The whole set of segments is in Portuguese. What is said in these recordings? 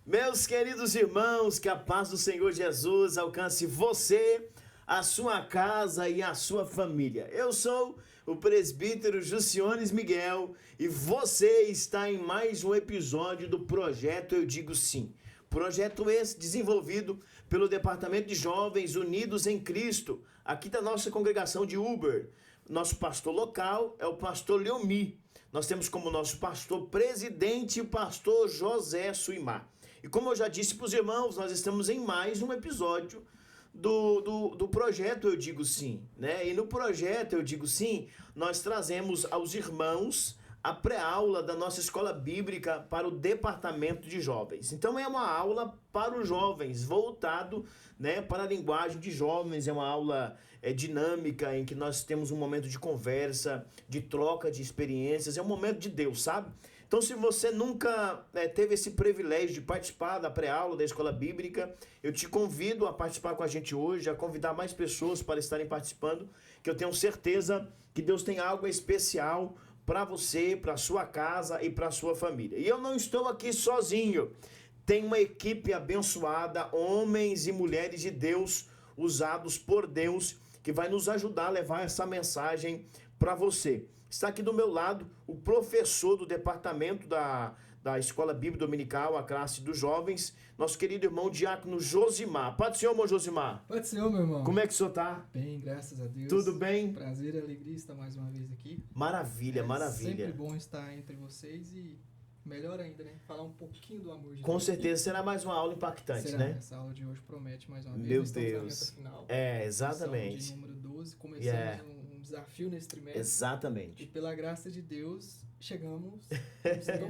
Meus queridos irmãos, que a paz do Senhor Jesus alcance você, a sua casa e a sua família. Eu sou o presbítero Juciones Miguel e você está em mais um episódio do Projeto Eu Digo Sim. Projeto esse desenvolvido pelo Departamento de Jovens Unidos em Cristo, aqui da nossa congregação de Uber. Nosso pastor local é o pastor Leomi. Nós temos como nosso pastor presidente o pastor José Suimar. E como eu já disse para os irmãos, nós estamos em mais um episódio do Projeto Eu Digo Sim, né? E no Projeto Eu Digo Sim, nós trazemos aos irmãos a pré-aula da nossa escola bíblica para o departamento de jovens. Então é uma aula para os jovens, voltado, né, para a linguagem de jovens. É uma aula dinâmica, em que nós temos um momento de conversa, de troca de experiências. É um momento de Deus, sabe? Então, se você nunca teve esse privilégio de participar da pré-aula da escola bíblica, eu te convido a participar com a gente hoje, a convidar mais pessoas para estarem participando, que eu tenho certeza que Deus tem algo especial para você, para sua casa e para sua família. E eu não estou aqui sozinho. Tem uma equipe abençoada, homens e mulheres de Deus, usados por Deus, que vai nos ajudar a levar essa mensagem para você. Está aqui do meu lado o professor do departamento da Escola Bíblica Dominical, a classe dos jovens, nosso querido irmão diácono Josimar. Pode ser, irmão Josimar? Pode ser, meu irmão. Como é que o senhor tá? Bem, graças a Deus. Tudo bem? Prazer e alegria estar mais uma vez aqui. Maravilha, maravilha. Sempre bom estar entre vocês e melhor ainda, né? Falar um pouquinho do amor de Com Deus. certeza será mais uma aula impactante, Será, né? Essa aula de hoje promete mais uma vez. Meu Estamos Deus. na reta final. É, exatamente. Lição de número 12. Começamos um desafio nesse trimestre. E Exatamente. pela graça de Deus, chegamos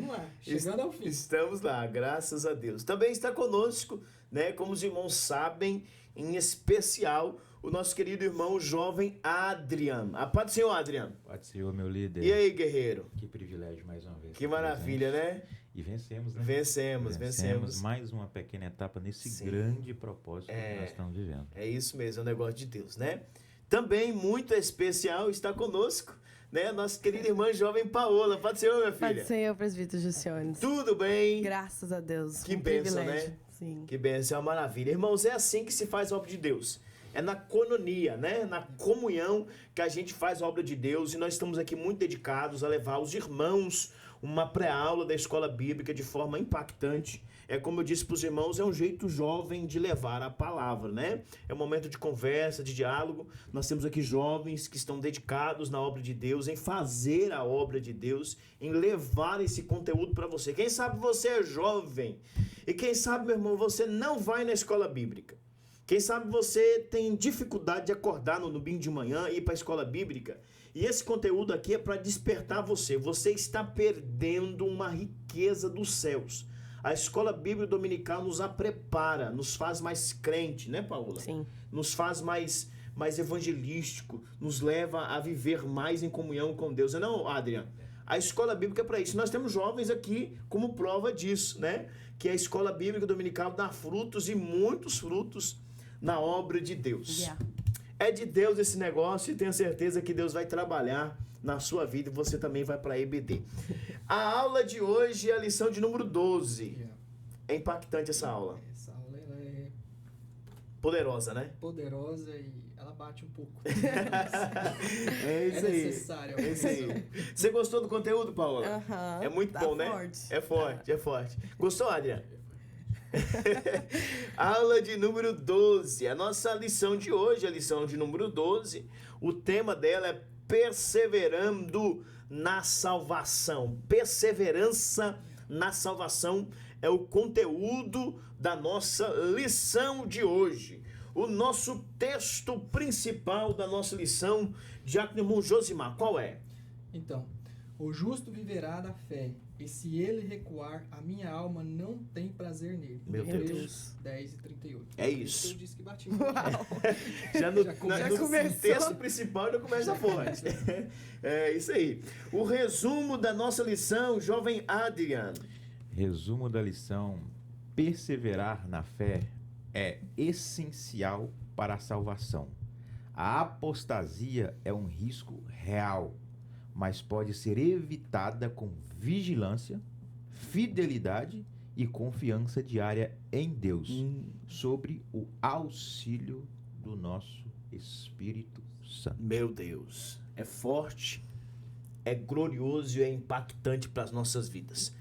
lá. Chegando ao fim. Estamos lá, graças a Deus. Também está conosco, né, como os irmãos sabem, em especial, o nosso querido irmão jovem Adriano. A paz do Senhor, Adriano. Pode ser o meu líder. E aí, guerreiro? Que privilégio mais uma vez. Que maravilha, né? E vencemos, né? Vencemos. Mais uma pequena etapa nesse Sim. grande propósito que nós estamos vivendo. É isso mesmo, é um negócio de Deus, né? também muito especial está conosco, né? Nossa querida irmã jovem Paola. Pode ser, minha filha? Pode ser, presbítero Juciones. Tudo bem? Graças a Deus. Que um bênção, privilégio. né? Sim. Que bênção, é uma maravilha. Irmãos, é assim que se faz a obra de Deus. É na coinonia, né? Na comunhão que a gente faz a obra de Deus. E nós estamos aqui muito dedicados a levar os irmãos uma pré-aula da escola bíblica de forma impactante. É como eu disse para os irmãos, é um jeito jovem de levar a palavra, né? É um momento de conversa, de diálogo. Nós temos aqui jovens que estão dedicados na obra de Deus, em fazer a obra de Deus, em levar esse conteúdo para você. Quem sabe você é jovem e quem sabe, meu irmão, você não vai na escola bíblica. Quem sabe você tem dificuldade de acordar no domingo de manhã e ir para a escola bíblica. E esse conteúdo aqui é para despertar você. Você está perdendo uma riqueza dos céus. A escola bíblica dominical nos prepara, nos faz mais crente, né, Paola? Sim. Nos faz mais evangelístico, nos leva a viver mais em comunhão com Deus. Não, Adriano? A escola bíblica é para isso. Nós temos jovens aqui como prova disso, né? Que a escola bíblica dominical dá frutos e muitos frutos na obra de Deus. Yeah. É de Deus esse negócio e tenho certeza que Deus vai trabalhar na sua vida e você também vai para a EBD. A aula de hoje é a lição de número 12. Yeah. É impactante essa aula. Essa aula ela é Poderosa, né? poderosa e ela bate um pouco. É isso aí. necessário. É isso aí. Você gostou do conteúdo, Paola? Aham. É muito Tá bom, né? forte. É forte, é forte. Gostou, Adriano? Aula de número 12. A nossa lição de hoje, a lição de número 12, o tema dela é perseverando na salvação. Perseverança na salvação é o conteúdo da nossa lição de hoje. O nosso texto principal da nossa lição, diácono irmão Josimar, qual é? Então, o justo viverá da fé, e se ele recuar, a minha alma não tem prazer nele. Meu Hebreus Deus. 10 e 38. É isso. Eu disse que bati. Já no, Já no começou. texto principal já começa forte. É isso aí. O resumo da nossa lição, jovem Adriano. Resumo da lição: perseverar na fé é essencial para a salvação. A apostasia é um risco real, mas pode ser evitada com vigilância, fidelidade e confiança diária em Deus, sobre o auxílio do nosso Espírito Santo. Meu Deus, é forte, é glorioso e é impactante para as nossas vidas.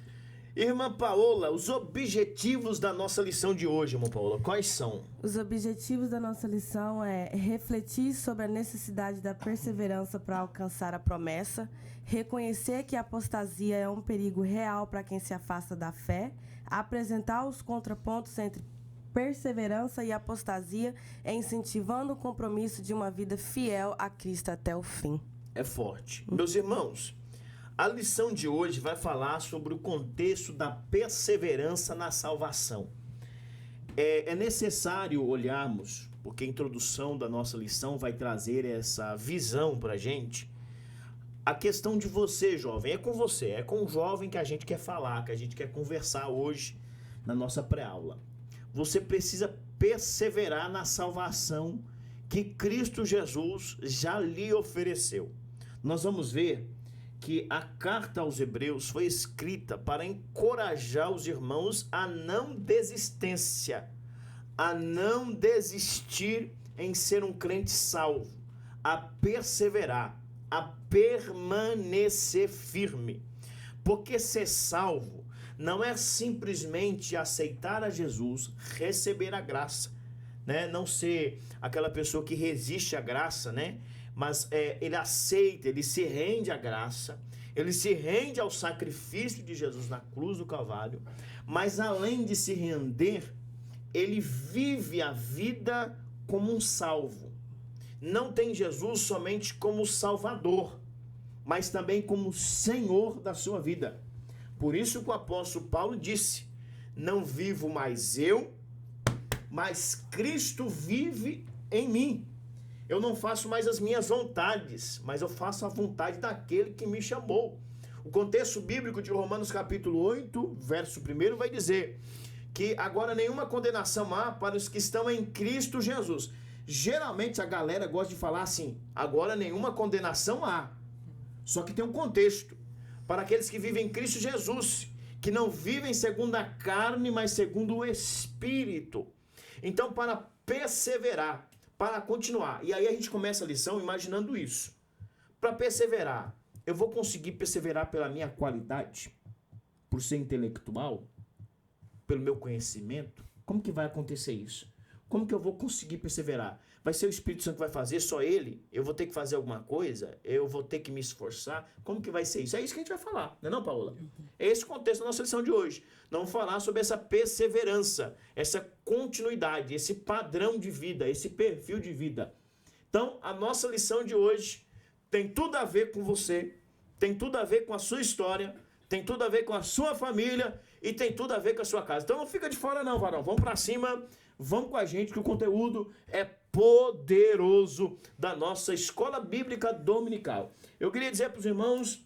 Irmã Paola, os objetivos da nossa lição de hoje, irmã Paola, quais são? Os objetivos da nossa lição é refletir sobre a necessidade da perseverança para alcançar a promessa, reconhecer que a apostasia é um perigo real para quem se afasta da fé, apresentar os contrapontos entre perseverança e apostasia, incentivando o compromisso de uma vida fiel a Cristo até o fim. É forte. Meus irmãos, a lição de hoje vai falar sobre o contexto da perseverança na salvação. É necessário olharmos, porque a introdução da nossa lição vai trazer essa visão para a gente. A questão de você, jovem, é com você, é com o jovem que a gente quer falar, que a gente quer conversar hoje na nossa pré-aula. Você precisa perseverar na salvação que Cristo Jesus já lhe ofereceu. Nós vamos ver que a carta aos Hebreus foi escrita para encorajar os irmãos a não desistência, a não desistir em ser um crente salvo, a perseverar, a permanecer firme. Porque ser salvo não é simplesmente aceitar a Jesus, receber a graça, né? Não ser aquela pessoa que resiste à graça, né? Mas ele aceita, ele se rende à graça, ele se rende ao sacrifício de Jesus na cruz do Calvário, mas além de se render, ele vive a vida como um salvo. Não tem Jesus somente como Salvador, mas também como Senhor da sua vida. Por isso que o apóstolo Paulo disse: não vivo mais eu, mas Cristo vive em mim. Eu não faço mais as minhas vontades, mas eu faço a vontade daquele que me chamou. O contexto bíblico de Romanos capítulo 8, verso 1 vai dizer que agora nenhuma condenação há para os que estão em Cristo Jesus. Geralmente a galera gosta de falar assim: agora nenhuma condenação há. Só que tem um contexto. Para aqueles que vivem em Cristo Jesus, que não vivem segundo a carne, mas segundo o Espírito. Então, para perseverar, para continuar. E aí a gente começa a lição imaginando isso. Para perseverar, eu vou conseguir perseverar pela minha qualidade? Por ser intelectual? Pelo meu conhecimento? Como que vai acontecer isso? Como que eu vou conseguir perseverar? Vai ser o Espírito Santo que vai fazer, só ele? Eu vou ter que fazer alguma coisa? Eu vou ter que me esforçar? Como que vai ser isso? É isso que a gente vai falar, não é não, Paola? É esse o contexto da nossa lição de hoje. Nós vamos falar sobre essa perseverança, essa continuidade, esse padrão de vida, esse perfil de vida. Então, a nossa lição de hoje tem tudo a ver com você, tem tudo a ver com a sua história, tem tudo a ver com a sua família e tem tudo a ver com a sua casa. Então não fica de fora não, varão. Vamos pra cima, vamos com a gente que o conteúdo é poderoso da nossa escola bíblica dominical. Eu queria dizer para os irmãos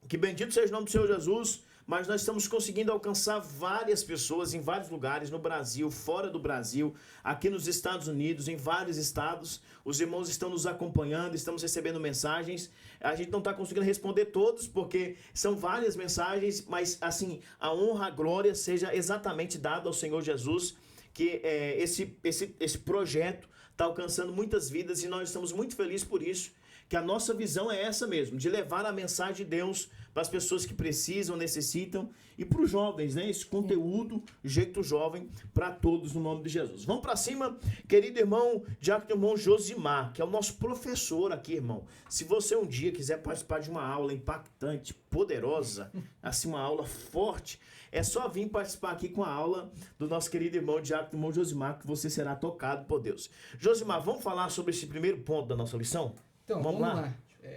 que bendito seja o nome do Senhor Jesus, mas nós estamos conseguindo alcançar várias pessoas em vários lugares, no Brasil, fora do Brasil, aqui nos Estados Unidos, em vários estados. Os irmãos estão nos acompanhando, estamos recebendo mensagens. A gente não está conseguindo responder todos, porque são várias mensagens, mas assim, a honra, a glória seja exatamente dada ao Senhor Jesus, que esse projeto está alcançando muitas vidas e nós estamos muito felizes por isso, que a nossa visão é essa mesmo, de levar a mensagem de Deus para as pessoas que precisam, necessitam, e para os jovens, né? Esse conteúdo, jeito jovem, para todos, no nome de Jesus. Vamos para cima, querido irmão, diácono irmão Josimar, que é o nosso professor aqui, irmão. Se você um dia quiser participar de uma aula impactante, poderosa, assim, uma aula forte, é só vir participar aqui com a aula do nosso querido irmão diácono irmão Josimar, que você será tocado por Deus. Josimar, vamos falar sobre esse primeiro ponto da nossa lição? Então, vamos lá.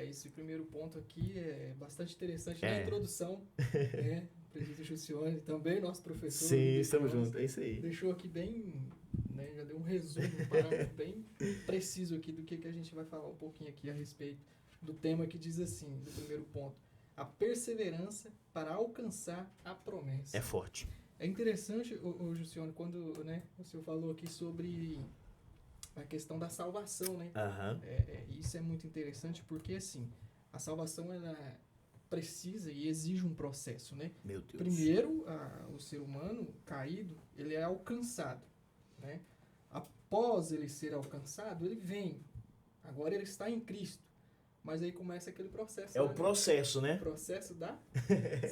Esse primeiro ponto aqui é bastante interessante na introdução, né? O presbítero Jussione, também nosso professor. Sim, estamos juntos, é isso aí. Deixou aqui bem, né, já deu um resumo, um parágrafo bem preciso aqui do que a gente vai falar um pouquinho aqui a respeito do tema que diz assim, do primeiro ponto: a perseverança para alcançar a promessa. É forte. É interessante, o Jussione, quando, né, o senhor falou aqui sobre a questão da salvação, né? Uhum. Isso é muito interessante porque, assim, a salvação, ela precisa e exige um processo, né? Meu Deus. Primeiro, o ser humano caído, ele é alcançado, né? Após ele ser alcançado, ele vem. Agora ele está em Cristo. Mas aí começa aquele processo. É o processo, né? O processo da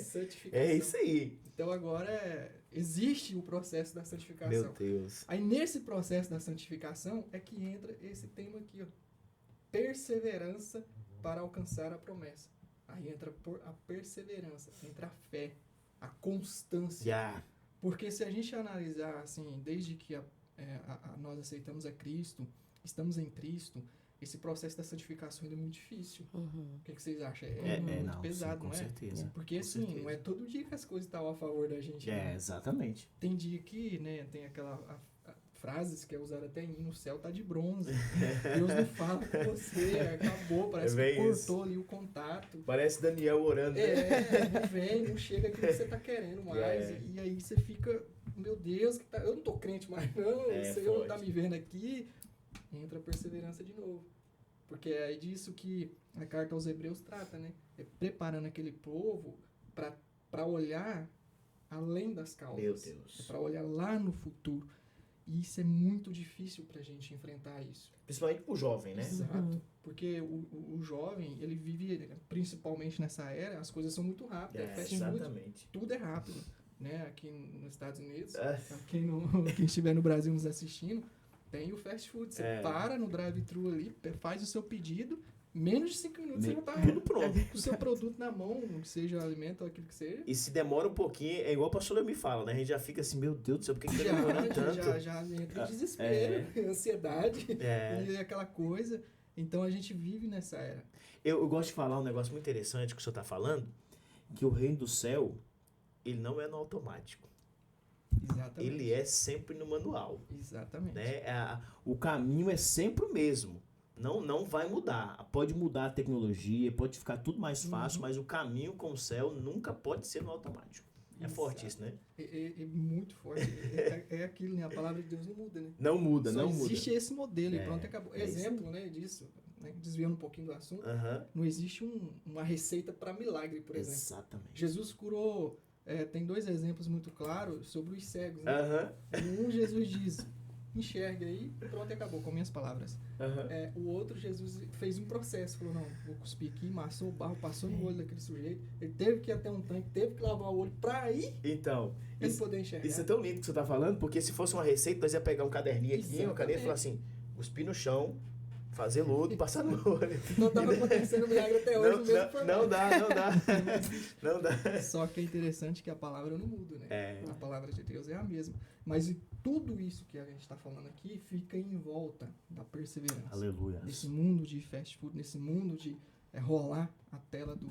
santificação. É isso aí. Então agora existe o processo da santificação. Meu Deus. Aí nesse processo da santificação é que entra esse tema aqui, ó. Perseverança para alcançar a promessa. Aí entra a perseverança, entra a fé, a constância. Já. Porque se a gente analisar, assim, desde que nós aceitamos a Cristo, estamos em Cristo, esse processo da santificação ainda é muito difícil. Uhum. O que vocês acham? É muito não, pesado, sim, não é? com certeza. Porque Com assim, certeza. não é todo dia que as coisas estão a favor da gente. É, né? exatamente. Tem dia que, né, tem aquela frases que é usada até em o céu tá de bronze. Deus não fala com você, acabou, parece que bem cortou isso. ali o contato. Parece Daniel orando, né? Não vem, não chega aquilo que você tá querendo mais. É. E aí você fica, meu Deus, eu não tô crente mais não, o Senhor não tá forte. me vendo aqui. Entra a perseverança de novo. Porque é disso que a carta aos Hebreus trata, né? É preparando aquele povo para olhar além das causas. Meu Deus. Para olhar lá no futuro. E isso é muito difícil pra gente enfrentar isso. Principalmente pro jovem, né? Exato. Porque o jovem, ele vive, principalmente nessa era, as coisas são muito rápidas. É, fast food, exatamente. tudo é rápido. Né? Aqui nos Estados Unidos, É. quem estiver no Brasil nos assistindo, tem o fast food. Você É. para no drive-thru ali, faz o seu pedido, menos de 5 minutos você já tá Tudo pronto. com o seu produto na mão, seja alimento ou aquilo que seja. E se demora um pouquinho, é igual o pastor me fala, né? A gente já fica assim, meu Deus do céu, por que tá demorando tanto? Já entra em desespero, ansiedade É. e aquela coisa. Então a gente vive nessa era. Eu gosto de falar um negócio muito interessante que o senhor tá falando, que o reino do céu, ele não é no automático. Exatamente. Ele é sempre no manual. Exatamente. Né? O caminho é sempre o mesmo. Não vai mudar. Pode mudar a tecnologia, pode ficar tudo mais fácil, mas o caminho com o céu nunca pode ser no automático. É forte isso, né? É muito forte. É aquilo, né? A palavra de Deus não muda, né? Não muda, Só não muda. existe esse modelo e É, pronto, acabou. é isso. Exemplo, né, disso, né, desviando um pouquinho do assunto, Aham. não existe uma receita para milagre, por exemplo. Exatamente. Jesus curou, tem 2 exemplos muito claros sobre os cegos, né? Aham. Um, Jesus diz, enxerga aí, pronto, acabou, com minhas palavras. Aham. O outro, Jesus fez um processo, falou, não, vou cuspir aqui, amassou o barro, passou no olho daquele sujeito, ele teve que ir até um tanque, teve que lavar o olho pra aí Então, ele isso, poder enxergar. isso é tão lindo que você tá falando, porque se fosse uma receita, nós ia pegar um caderninho aqui, uma caneta e Exatamente. falar assim, cuspir no chão, fazer lodo, passar no olho. Então tava acontecendo milagre até hoje, no mesmo formato. não dá. Não dá. Só que é interessante que a palavra não muda, né? É. A palavra de Deus é a mesma. Mas tudo isso que a gente está falando aqui fica em volta da perseverança. Aleluia. Nesse mundo de fast food, nesse mundo de rolar a tela do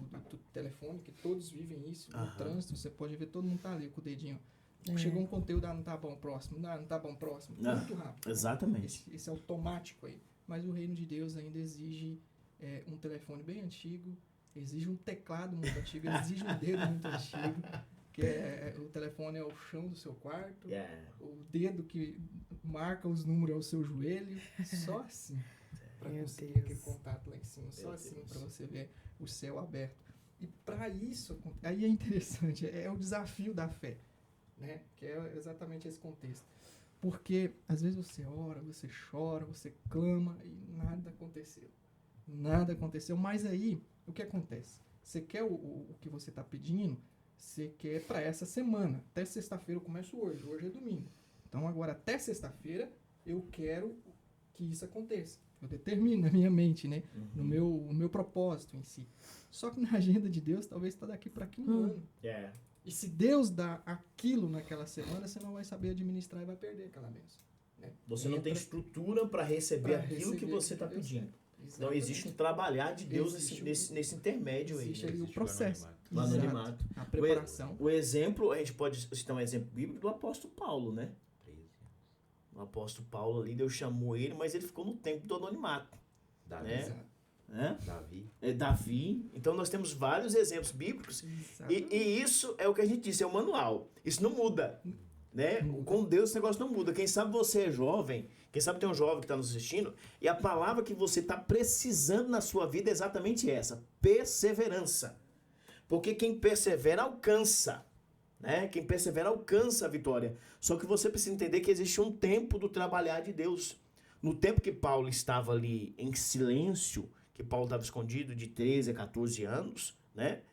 telefone, que todos vivem isso, no Aham. trânsito, você pode ver, todo mundo tá ali com o dedinho. É. Chegou um conteúdo, não tá bom, próximo, não tá bom, próximo. Ah, Muito rápido. Exatamente. Esse automático aí. Mas o reino de Deus ainda exige um telefone bem antigo, exige um teclado muito antigo, exige um dedo muito antigo, que o telefone é o chão do seu quarto, Yeah. o dedo que marca os números é o seu joelho, só assim, para Meu conseguir Deus. aquele contato lá em cima, só Meu assim Deus. para você ver o céu aberto. E para isso, aí é interessante, é o desafio da fé, né? Que é exatamente esse contexto. Porque às vezes você ora, você chora, você clama e nada aconteceu. Nada aconteceu, mas aí o que acontece? Você quer o que você está pedindo, você quer para essa semana. Até sexta-feira eu começo hoje é domingo. Então agora até sexta-feira eu quero que isso aconteça. Eu determino na minha mente, né? No meu propósito em si. Só que na agenda de Deus talvez está daqui para aqui um ano. Yeah. E se Deus dá aquilo naquela semana, você não vai saber administrar e vai perder aquela bênção. Né? Você não tem Entra estrutura para receber pra aquilo que receber você está aquilo que Deus pedindo. quer. Então Exatamente. existe um trabalhar de Deus Existe nesse intermédio aí. Existe né? ali o Existe o processo. anonimato. O Exato. anonimato. A preparação. O exemplo, a gente pode citar um exemplo bíblico do apóstolo Paulo, né? 13 anos. O apóstolo Paulo ali, Deus chamou ele, mas ele ficou no tempo do anonimato. Davi. Né? Exato. Davi. Davi. Então nós temos vários exemplos bíblicos. Exatamente. E isso é o que a gente disse, é o manual. Isso não muda. Né? Muda. Com Deus esse negócio não muda. Quem sabe você é jovem, quem sabe tem um jovem que está nos assistindo, e a palavra que você está precisando na sua vida é exatamente essa: perseverança. Porque quem persevera alcança, né? Quem persevera alcança a vitória. Só que você precisa entender que existe um tempo do trabalhar de Deus. No tempo que Paulo estava ali em silêncio, que Paulo estava escondido de 13 a 14 anos, né?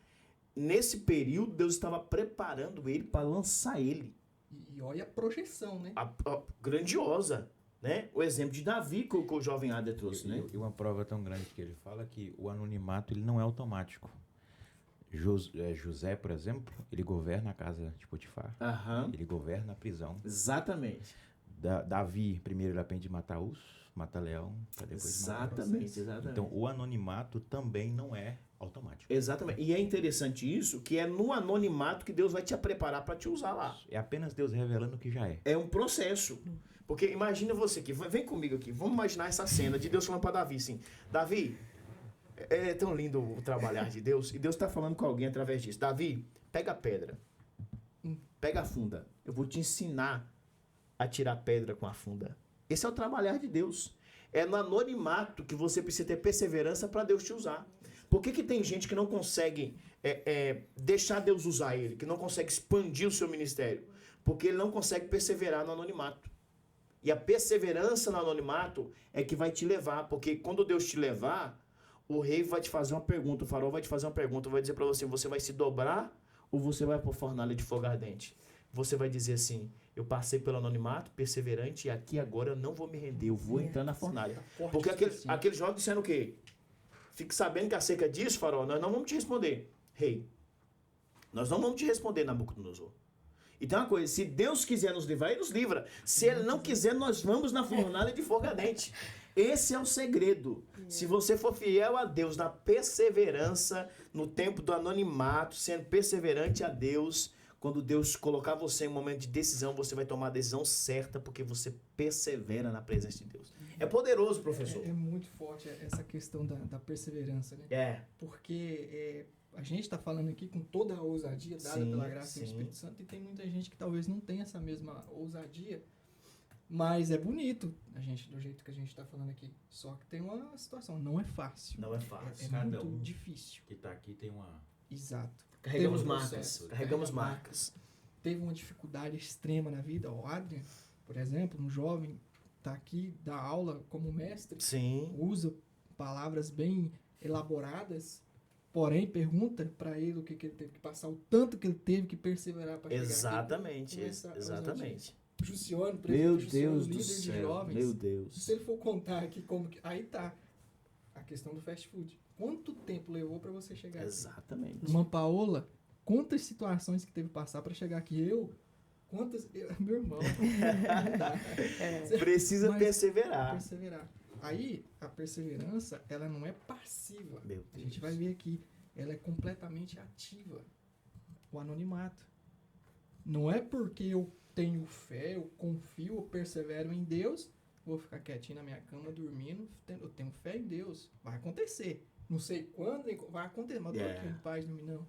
Nesse período, Deus estava preparando ele para lançar ele. E olha a projeção, né? Grandiosa, né? O exemplo de Davi que o jovem Ader trouxe, né? E uma prova tão grande que ele fala que o anonimato ele não é automático. José, por exemplo, ele governa a casa de Potifar. Aham. Ele governa a prisão. Exatamente. Davi, primeiro ele aprende a matar urso, mata leão, para depois matar. Exatamente. Então, o anonimato também não é automático. Exatamente. E é interessante isso, que é no anonimato que Deus vai te preparar para te usar lá. É apenas Deus revelando o que já é. É um processo. Porque imagina você aqui, vem comigo aqui, vamos imaginar essa cena de Deus falando para Davi assim, Davi, é tão lindo o trabalhar de Deus, e Deus está falando com alguém através disso. Davi, pega a pedra, pega a funda, eu vou te ensinar a tirar pedra com a funda. Esse é o trabalhar de Deus. É no anonimato que você precisa ter perseverança para Deus te usar. Por que tem gente que não consegue deixar Deus usar ele, que não consegue expandir o seu ministério? Porque ele não consegue perseverar no anonimato. E a perseverança no anonimato é que vai te levar, porque quando Deus te levar, o rei vai te fazer uma pergunta, o farol vai te fazer uma pergunta, vai dizer para você, você vai se dobrar ou você vai por fornalha de fogo ardente? Você vai dizer assim, eu passei pelo anonimato, perseverante, e aqui agora eu não vou me render, eu vou entrar na fornalha. Porque aqueles jovens disseram o quê? Fique sabendo que acerca disso, farol, nós não vamos te responder, rei. Nós não vamos te responder, Nabucodonosor. Então, uma coisa, se Deus quiser nos livrar, Ele nos livra. Se Ele não quiser, nós vamos na fornalha de fogo ardente. Esse é o segredo. Se você for fiel a Deus na perseverança, no tempo do anonimato, sendo perseverante a Deus, quando Deus colocar você em um momento de decisão, você vai tomar a decisão certa, porque você persevera na presença de Deus. É poderoso, professor. É muito forte essa questão da perseverança, né? É. Porque a gente está falando aqui com toda a ousadia dada pela graça do Espírito Santo, e tem muita gente que talvez não tenha essa mesma ousadia, mas é bonito do jeito que a gente está falando aqui. Só que tem uma situação, não é fácil. Não é fácil. É muito difícil. Que está aqui tem uma... Exato. Carregamos marcas. Teve uma dificuldade extrema na vida. O Adrian, por exemplo, um jovem, está aqui, dá aula como mestre, usa palavras bem elaboradas, porém pergunta para ele o que ele teve que passar, o tanto que ele teve que perseverar para chegar aqui. Exatamente. Jussione, meu Deus do líder céu, de jovens. meu Deus. Se ele for contar aqui como que... Aí tá a questão do fast food. Quanto tempo levou para você chegar aqui? Exatamente. Uma Paola, quantas situações que teve que passar para chegar aqui? Meu irmão, não dá. Precisa perseverar. Aí, a perseverança, ela não é passiva. Meu Deus. A gente vai ver aqui, ela é completamente ativa. O anonimato. Não é porque eu tenho fé, eu confio, eu persevero em Deus, vou ficar quietinho na minha cama, dormindo, eu tenho fé em Deus. Vai acontecer. Não sei quando, vai acontecer, mas eu tô aqui em paz, não.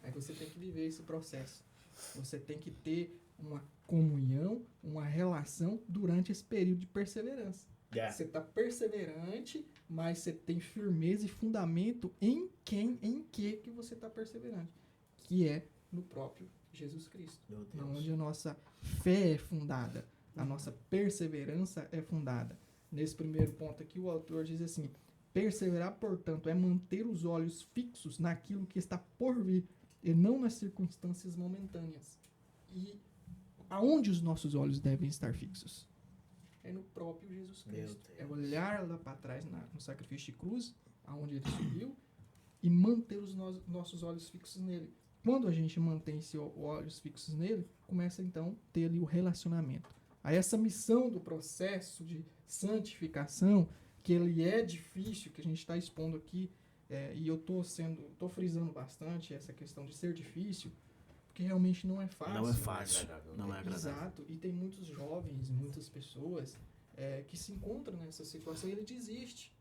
Aí você tem que viver esse processo. Você tem que ter uma comunhão, uma relação durante esse período de perseverança. Você está perseverante, mas você tem firmeza e fundamento em que você está perseverante. Que é no próprio Jesus Cristo. Onde a nossa fé é fundada. A nossa perseverança é fundada. Nesse primeiro ponto aqui, o autor diz assim: perseverar, portanto, é manter os olhos fixos naquilo que está por vir, e não nas circunstâncias momentâneas. E aonde os nossos olhos devem estar fixos? É no próprio Jesus Cristo. É olhar lá para trás no sacrifício de cruz, aonde ele subiu, e manter os nossos olhos fixos nele. Quando a gente mantém esses olhos fixos nele, começa então a ter ali o relacionamento. Aí essa missão do processo de santificação, que ele é difícil, que a gente está expondo aqui, e eu tô frisando bastante essa questão de ser difícil, porque realmente não é fácil. Não é fácil. Não é agradável. Exato. E tem muitos jovens, muitas pessoas que se encontram nessa situação e ele desiste.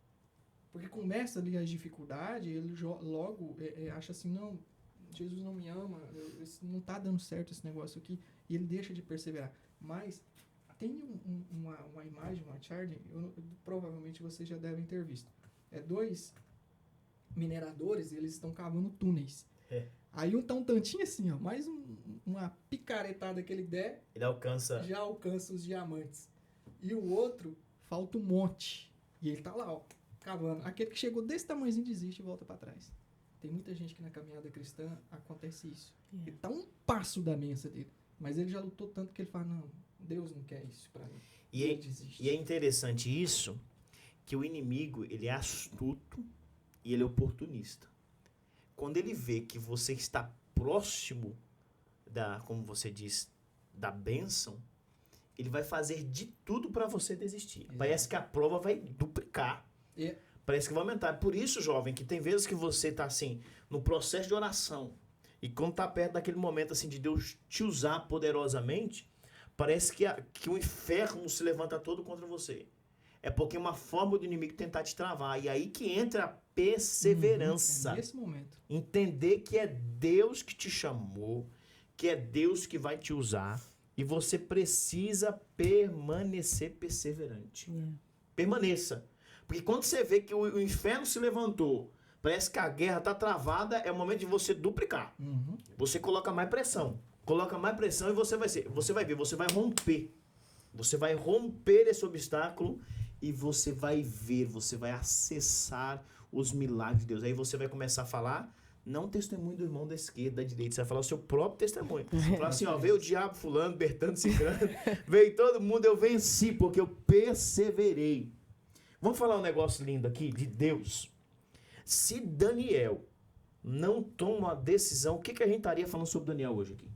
Porque começa ali as dificuldades, ele logo acha assim, não, Jesus não me ama, não está dando certo esse negócio aqui, e ele deixa de perseverar. Mas tem uma imagem, uma charge, provavelmente vocês já devem ter visto. Dois mineradores, eles estão cavando túneis. Aí tá um tantinho assim, ó, mais uma picaretada que ele der, Ele alcança. já alcança os diamantes. E o outro, falta um monte. E ele tá lá, ó, cavando. Aquele que chegou desse tamanhozinho desiste e volta pra trás. Tem muita gente que na caminhada cristã acontece isso. Ele tá um passo da benção dele. Mas ele já lutou tanto que ele fala, não, Deus não quer isso pra mim. Ele desiste. E é interessante isso, que o inimigo, ele é astuto e ele é oportunista. Quando ele vê que você está próximo da, como você diz, da bênção, ele vai fazer de tudo para você desistir. Exato. Parece que a prova vai duplicar. É. Parece que vai aumentar. Por isso, jovem, que tem vezes que você está assim, no processo de oração, e quando está perto daquele momento assim de Deus te usar poderosamente, parece que o inferno se levanta todo contra você. É porque é uma forma do inimigo tentar te travar. E aí que entra a perseverança. É nesse momento. Entender que é Deus que te chamou, que é Deus que vai te usar. E você precisa permanecer perseverante. Permaneça. Porque quando você vê que o inferno se levantou, parece que a guerra está travada, é o momento de você duplicar. Você coloca mais pressão. Coloca mais pressão e você vai ver, você vai romper. Você vai romper esse obstáculo e você vai ver, você vai acessar os milagres de Deus. Aí você vai começar a falar, não o testemunho do irmão da esquerda, da direita, você vai falar o seu próprio testemunho. Falar assim, ó, veio o diabo, fulano, Bertano, Cicrano, veio todo mundo, eu venci, porque eu perseverei. Vamos falar um negócio lindo aqui, de Deus. Se Daniel não toma uma decisão, o que a gente estaria falando sobre Daniel hoje aqui?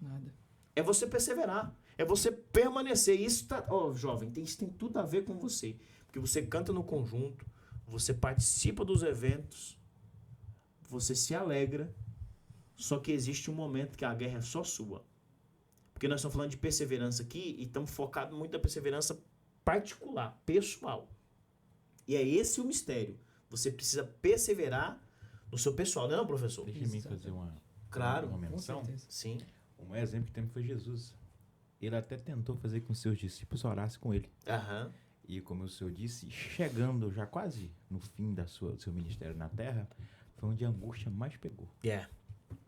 Nada. É você perseverar. É você permanecer. Isso tá, jovem, isso tem tudo a ver com você. Porque você canta no conjunto, você participa dos eventos, você se alegra, só que existe um momento que a guerra é só sua. Porque nós estamos falando de perseverança aqui e estamos focados muito na perseverança particular, pessoal. E é esse o mistério. Você precisa perseverar no seu pessoal, não é, professor? Deixa eu fazer uma Claro. menção. Com certeza. Sim. O maior exemplo que temos foi Jesus. Ele até tentou fazer com que seus discípulos orassem com ele. Aham. E como o senhor disse, chegando já quase no fim do seu ministério na terra, foi onde a angústia mais pegou. Yeah.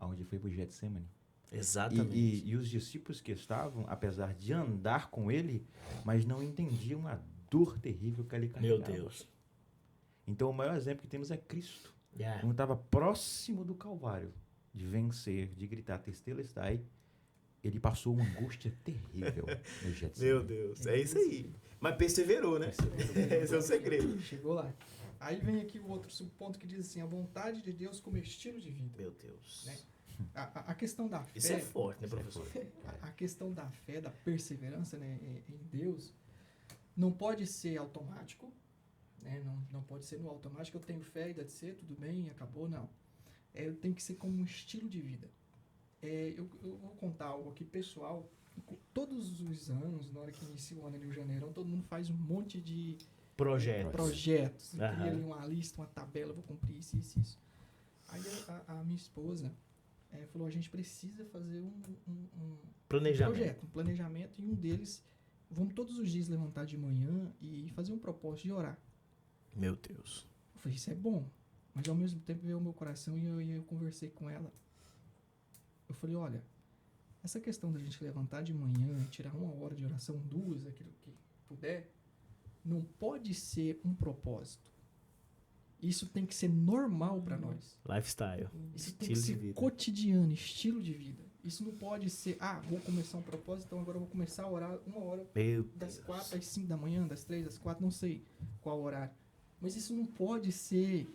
Onde foi pro Getsemane. Exatamente. E os discípulos que estavam, apesar de andar com ele, mas não entendiam a dor terrível que ele Meu carregava. Deus. Então o maior exemplo que temos é Cristo. Yeah. Quando estava próximo do Calvário, de vencer, de gritar, Tetelestai, ele passou uma angústia terrível no Getsemane. Meu Deus. É isso aí. Mas perseverou, né? Esse é o segredo. Chegou lá. Aí vem aqui o outro subponto que diz assim, a vontade de Deus como estilo de vida. Meu Deus. Né? A questão da fé... Isso é forte, né, professor? A questão da fé, da perseverança, né, em Deus, não pode ser automático, né? Não pode ser no automático, eu tenho fé e dá de ser, tudo bem, acabou, não. Tem que ser como um estilo de vida. Eu vou contar algo aqui pessoal. Todos os anos, na hora que inicia o ano ali, o janeirão, todo mundo faz um monte de projetos. Aham. Cria ali uma lista, uma tabela, vou cumprir isso, isso, isso. Aí a minha esposa falou, a gente precisa fazer um Planejamento. projeto, um planejamento, e um deles, vamos todos os dias levantar de manhã e fazer um propósito de orar. Meu Deus. Eu falei, isso é bom, mas ao mesmo tempo veio o meu coração e eu conversei com ela. Eu falei, olha, essa questão da gente levantar de manhã, tirar 1 hora de oração, 2, aquilo que puder, não pode ser um propósito. Isso tem que ser normal para nós. Lifestyle. Isso tem que Estilo de ser vida. cotidiano, estilo de vida. Isso não pode ser, vou começar um propósito, então agora eu vou começar a orar 1 hora Meu das Deus. 4 às 5 da manhã, das 3 às 4, não sei qual horário. Mas isso não pode ser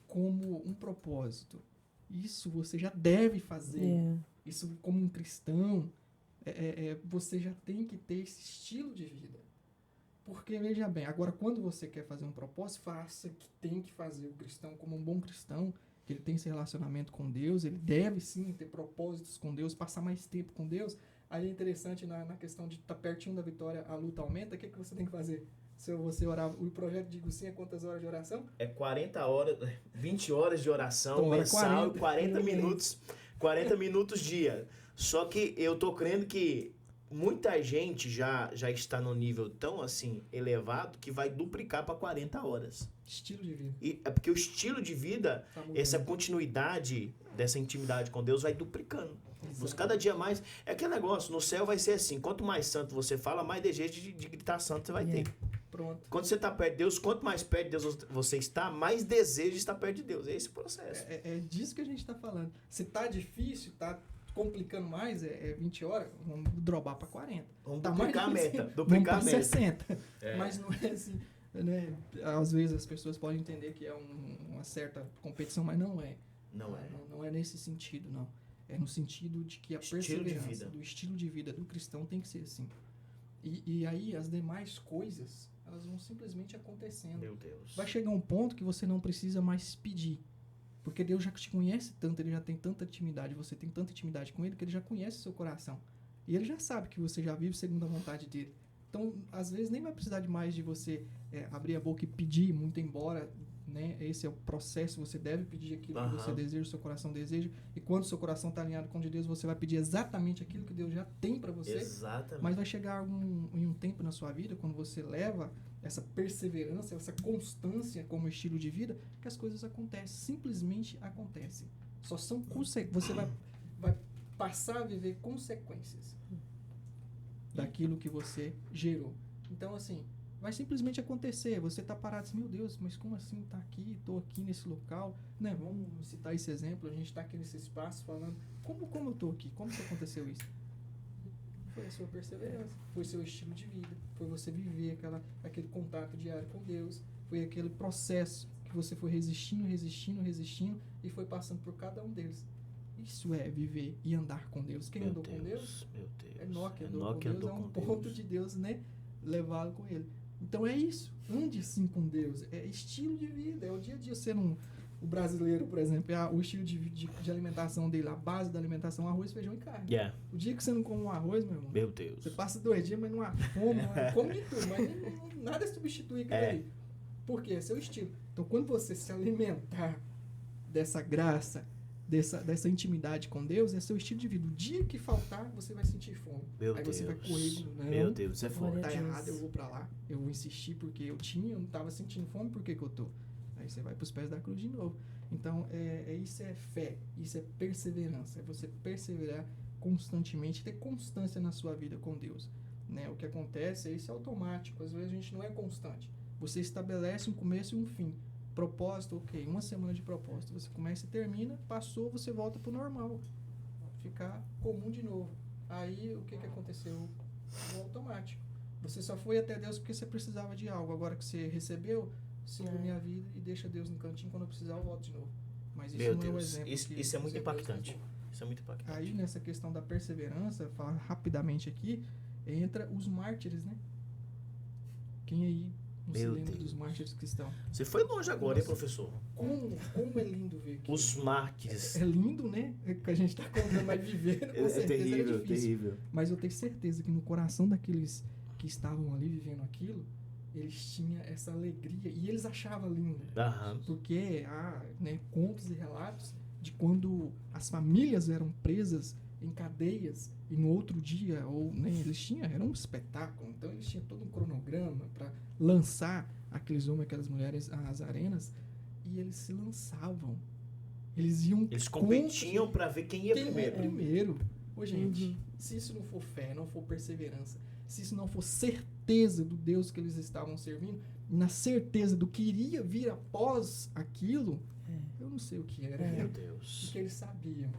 como um propósito. Isso você já deve fazer. Isso como um cristão, você já tem que ter esse estilo de vida. Porque, veja bem, agora quando você quer fazer um propósito, faça que tem que fazer o cristão como um bom cristão, que ele tem esse relacionamento com Deus, ele deve sim ter propósitos com Deus, passar mais tempo com Deus. Aí é interessante na questão de estar pertinho da vitória, a luta aumenta, o que você tem que fazer? Se você orar, o projeto Digo Sim é quantas horas de oração? É 40 horas, 20 horas de oração Então, mensal, 40 40 minutos. 40 minutos dia. Só que eu tô crendo que muita gente já está num nível tão assim elevado que vai duplicar para 40 horas. Estilo de vida. E é porque o estilo de vida, Tá mudando. essa continuidade dessa intimidade com Deus vai duplicando. Mas Exato. cada dia mais. É aquele negócio, no céu vai ser assim: quanto mais santo você fala, mais desejo de gritar santo você vai ter. Pronto. Quando você está perto de Deus, quanto mais perto de Deus você está, mais desejo de estar perto de Deus. É esse o processo. É disso que a gente tá falando. Se tá difícil, tá complicando mais, é 20 horas, vamos dropar para 40. Vamos Tá duplicar a mais meta. difícil, Duplicar a vamos pra meta. 60. É. Mas não é assim, né? Às vezes as pessoas podem entender que é uma certa competição, mas não é. Não é. Não é nesse sentido, não. É no sentido de que a Estilo de perseverança vida. do estilo de vida do cristão tem que ser assim. E aí as demais coisas, elas vão simplesmente acontecendo. Meu Deus. Vai chegar um ponto que você não precisa mais pedir. Porque Deus já te conhece tanto, Ele já tem tanta intimidade, você tem tanta intimidade com Ele, que Ele já conhece o seu coração. E Ele já sabe que você já vive segundo a vontade dEle. Então, às vezes, nem vai precisar de mais de você abrir a boca e pedir, muito embora, né, esse é o processo, você deve pedir aquilo que você deseja, o seu coração deseja. E quando o seu coração está alinhado com o de Deus, você vai pedir exatamente aquilo que Deus já tem para você. Exatamente. Mas vai chegar em um tempo na sua vida, quando você leva essa perseverança, essa constância como estilo de vida, que as coisas acontecem, simplesmente acontecem. Só são você vai passar a viver consequências daquilo que você gerou. Então, assim, vai simplesmente acontecer. Você tá parado assim, meu Deus, mas como assim tá aqui, tô aqui nesse local, né? Vamos citar esse exemplo, a gente tá aqui nesse espaço falando, como eu tô aqui? Como que aconteceu isso? Foi a sua perseverança, foi seu estilo de vida, foi você viver aquele contato diário com Deus, foi aquele processo que você foi resistindo e foi passando por cada um deles. Isso é viver e andar com Deus. Quem andou com Deus? Meu Deus. Enoque andou Enoque com Deus, andou é um com ponto Deus. de Deus, né? Levá-lo com ele. Então é isso. Ande assim com Deus. É estilo de vida, é o dia a dia. O brasileiro, por exemplo, o estilo de alimentação dele, a base da alimentação, arroz, feijão e carne. Yeah. O dia que você não come um arroz, meu irmão, Meu Deus. você passa 2 dias, mas não há fome, come de tudo, mas nada substitui aquilo ali. Por quê? É seu estilo. Então, quando você se alimentar dessa graça, dessa intimidade com Deus, é seu estilo de vida. O dia que faltar, você vai sentir fome. Meu Aí Deus. você vai correr, não, Meu Deus, é Glória forte. tá a Deus. errado, eu vou pra lá. Eu vou insistir porque eu não tava sentindo fome, por que eu tô? Aí você vai pros pés da cruz de novo. Então, isso é fé, isso é perseverança, é você perseverar constantemente, ter constância na sua vida com Deus. Né? O que acontece é isso é automático, às vezes a gente não é constante. Você estabelece um começo e um fim. Propósito, ok, 1 semana de propósito. Você começa e termina, passou, você volta pro normal. Ficar comum de novo. Aí, o que aconteceu? O automático. Você só foi até Deus porque você precisava de algo. Agora que você recebeu, siga a minha vida e deixa Deus no cantinho. Quando eu precisar, eu volto de novo. Mas isso Meu não é o Deus. exemplo. Isso que é muito os hebreus impactante. levou. Isso é muito impactante. Aí, nessa questão da perseverança, falar rapidamente aqui, entra os mártires, né? Quem aí não se Meu lembra Deus. dos mártires cristãos? Você foi longe agora, hein, Nossa. professor? Como é lindo ver aqui. Os mártires. É lindo, né? Que a gente tá contando, mas vivendo, com certeza era difícil. terrível. Mas eu tenho certeza que no coração daqueles que estavam ali vivendo aquilo, eles tinham essa alegria e eles achavam lindo. Aham. Porque há, né, contos e relatos de quando as famílias eram presas em cadeias e no outro dia, ou né, era um espetáculo, então eles tinham todo um cronograma para lançar aqueles homens e aquelas mulheres às arenas e eles se lançavam. Eles iam Eles competiam pra ver quem ia quem primeiro. é primeiro. Ô, gente, se isso não for fé, não for perseverança, se isso não for certeza do Deus que eles estavam servindo, na certeza do que iria vir após aquilo, eu não sei o que era. Meu Porque Deus. eles sabiam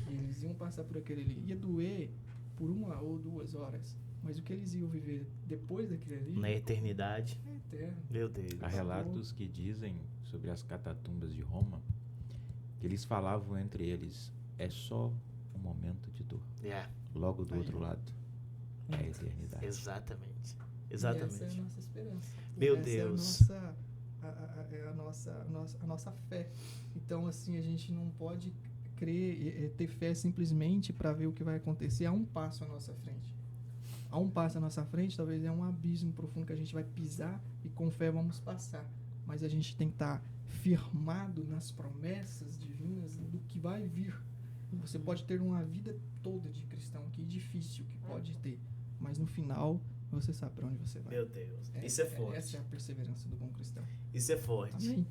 que eles iam passar por aquele ali. Ia doer por 1 ou 2 horas. Mas o que eles iam viver depois daquele ali Na eternidade. é eterno. Meu Deus. Há relatos que dizem sobre as catatumbas de Roma que eles falavam entre eles: é só um momento de dor. Yeah. Logo do Aí, outro lado é a eternidade. Exatamente. E essa é a Exatamente. nossa esperança. Meu Essa Deus. É a nossa fé. Então, assim, a gente não pode crer, ter fé simplesmente para ver o que vai acontecer a um passo à nossa frente. A um passo à nossa frente, talvez é um abismo profundo que a gente vai pisar e com fé vamos passar. Mas a gente tem que estar firmado nas promessas divinas do que vai vir. Você pode ter uma vida toda de cristão, que difícil que pode ter, mas no final você sabe para onde você vai. Meu Deus, isso é forte. Essa é a perseverança do bom cristão. Isso é forte. Amém.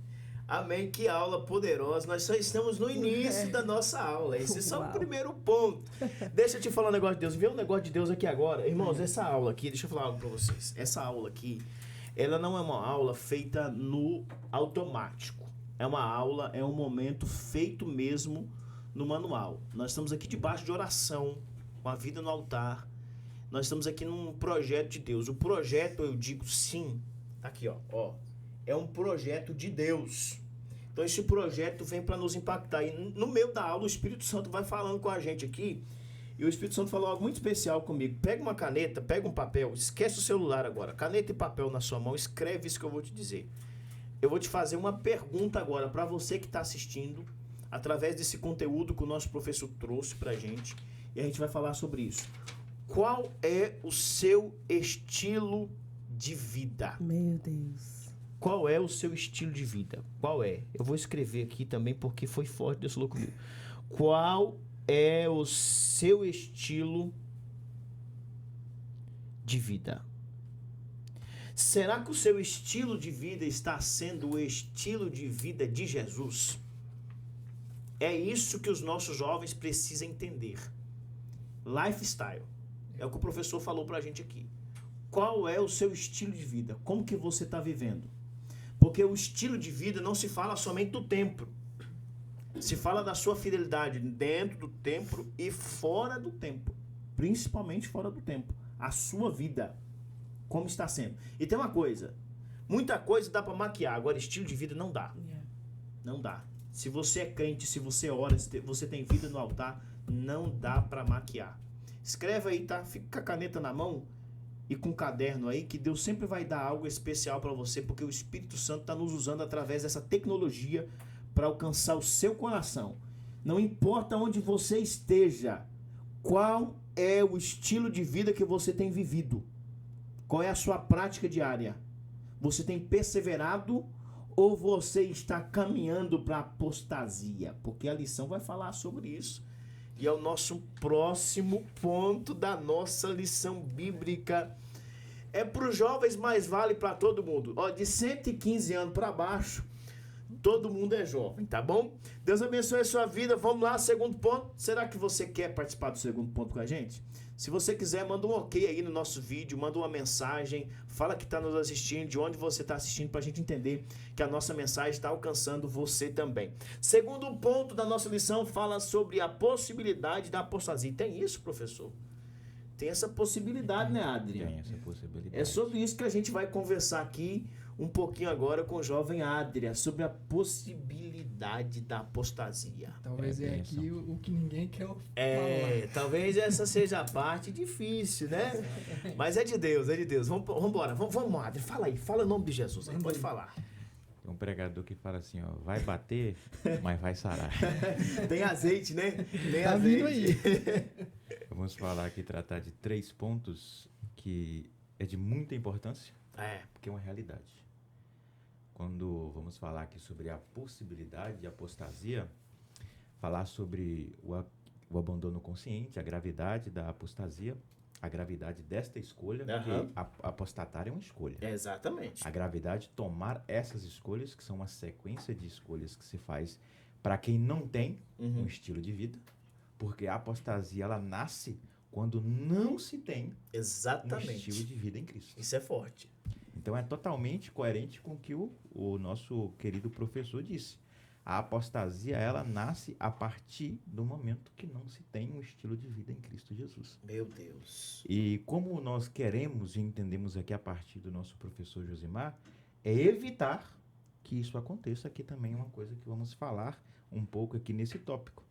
Amém, que aula poderosa. Nós só estamos no início da nossa aula. Esse é só o Uau. primeiro ponto. Deixa eu te falar um negócio de Deus. Vê um negócio de Deus aqui agora. Irmãos, essa aula aqui, deixa eu falar algo pra vocês. Essa aula aqui, ela não é uma aula feita no automático. É uma aula, é um momento feito mesmo no manual. Nós estamos aqui debaixo de oração, com a vida no altar. Nós estamos aqui num projeto de Deus. O projeto, eu digo sim, tá aqui, ó. É um projeto de Deus. Então esse projeto vem para nos impactar. E no meio da aula o Espírito Santo vai falando com a gente aqui. E o Espírito Santo falou algo muito especial comigo. Pega uma caneta, pega um papel, esquece o celular agora. Caneta e papel na sua mão, escreve isso que eu vou te dizer. Eu vou te fazer uma pergunta agora para você que está assistindo, através desse conteúdo que o nosso professor trouxe para a gente. E a gente vai falar sobre isso. Qual é o seu estilo de vida? Meu Deus. Qual é o seu estilo de vida? Qual é? Eu vou escrever aqui também porque foi forte, Deus falou comigo. Qual é o seu estilo de vida? Será que o seu estilo de vida está sendo o estilo de vida de Jesus? É isso que os nossos jovens precisam entender. Lifestyle. É o que o professor falou pra gente aqui. Qual é o seu estilo de vida? Como que você está vivendo? Porque o estilo de vida não se fala somente do templo. Se fala da sua fidelidade dentro do templo e fora do templo. Principalmente fora do templo. A sua vida. Como está sendo. E tem uma coisa. Muita coisa dá para maquiar. Agora, estilo de vida não dá. Não dá. Se você é crente, se você ora, se você tem vida no altar, não dá para maquiar. Escreve aí, tá? Fica com a caneta na mão e com o caderno aí, que Deus sempre vai dar algo especial para você, porque o Espírito Santo está nos usando através dessa tecnologia para alcançar o seu coração. Não importa onde você esteja, qual é o estilo de vida que você tem vivido? Qual é a sua prática diária? Você tem perseverado ou você está caminhando para a apostasia? Porque a lição vai falar sobre isso. E é o nosso próximo ponto da nossa lição bíblica. É para os jovens, mas vale para todo mundo. Ó, de 115 anos para baixo, todo mundo é jovem, tá bom? Deus abençoe a sua vida. Vamos lá, segundo ponto. Será que você quer participar do segundo ponto com a gente? Se você quiser, manda um ok aí no nosso vídeo, manda uma mensagem, fala que está nos assistindo, de onde você está assistindo, para a gente entender que a nossa mensagem está alcançando você também. Segundo ponto da nossa lição fala sobre a possibilidade da apostasia. Tem isso, professor? Tem essa possibilidade, né, Adrian? Tem essa possibilidade. É sobre isso que a gente vai conversar aqui um pouquinho agora com o jovem Adrian, sobre a possibilidade da apostasia. Talvez é aqui o que ninguém quer falar. Talvez essa seja a parte difícil, né? Mas é de Deus, é de Deus. Vamos embora, vamos, Adrian, fala aí, fala o nome de Jesus, aí, pode falar. Tem um pregador que fala assim, ó, vai bater, mas vai sarar. Tem azeite, né? Tem Tá azeite. vindo aí. Vamos falar aqui, tratar de 3 pontos que é de muita importância, porque é uma realidade. Quando vamos falar aqui sobre a possibilidade de apostasia, falar sobre o abandono consciente, a gravidade da apostasia, a gravidade desta escolha, porque apostatar é uma escolha. Exatamente. A gravidade de tomar essas escolhas, que são uma sequência de escolhas que se faz para quem não tem um estilo de vida, porque a apostasia ela nasce quando não se tem um estilo de vida em Cristo. Isso é forte. Então é totalmente coerente com o que o nosso querido professor disse. A apostasia, ela nasce a partir do momento que não se tem um estilo de vida em Cristo Jesus. Meu Deus. E como nós queremos e entendemos aqui a partir do nosso professor Josimar, é evitar que isso aconteça, que também é uma coisa que vamos falar um pouco aqui nesse tópico.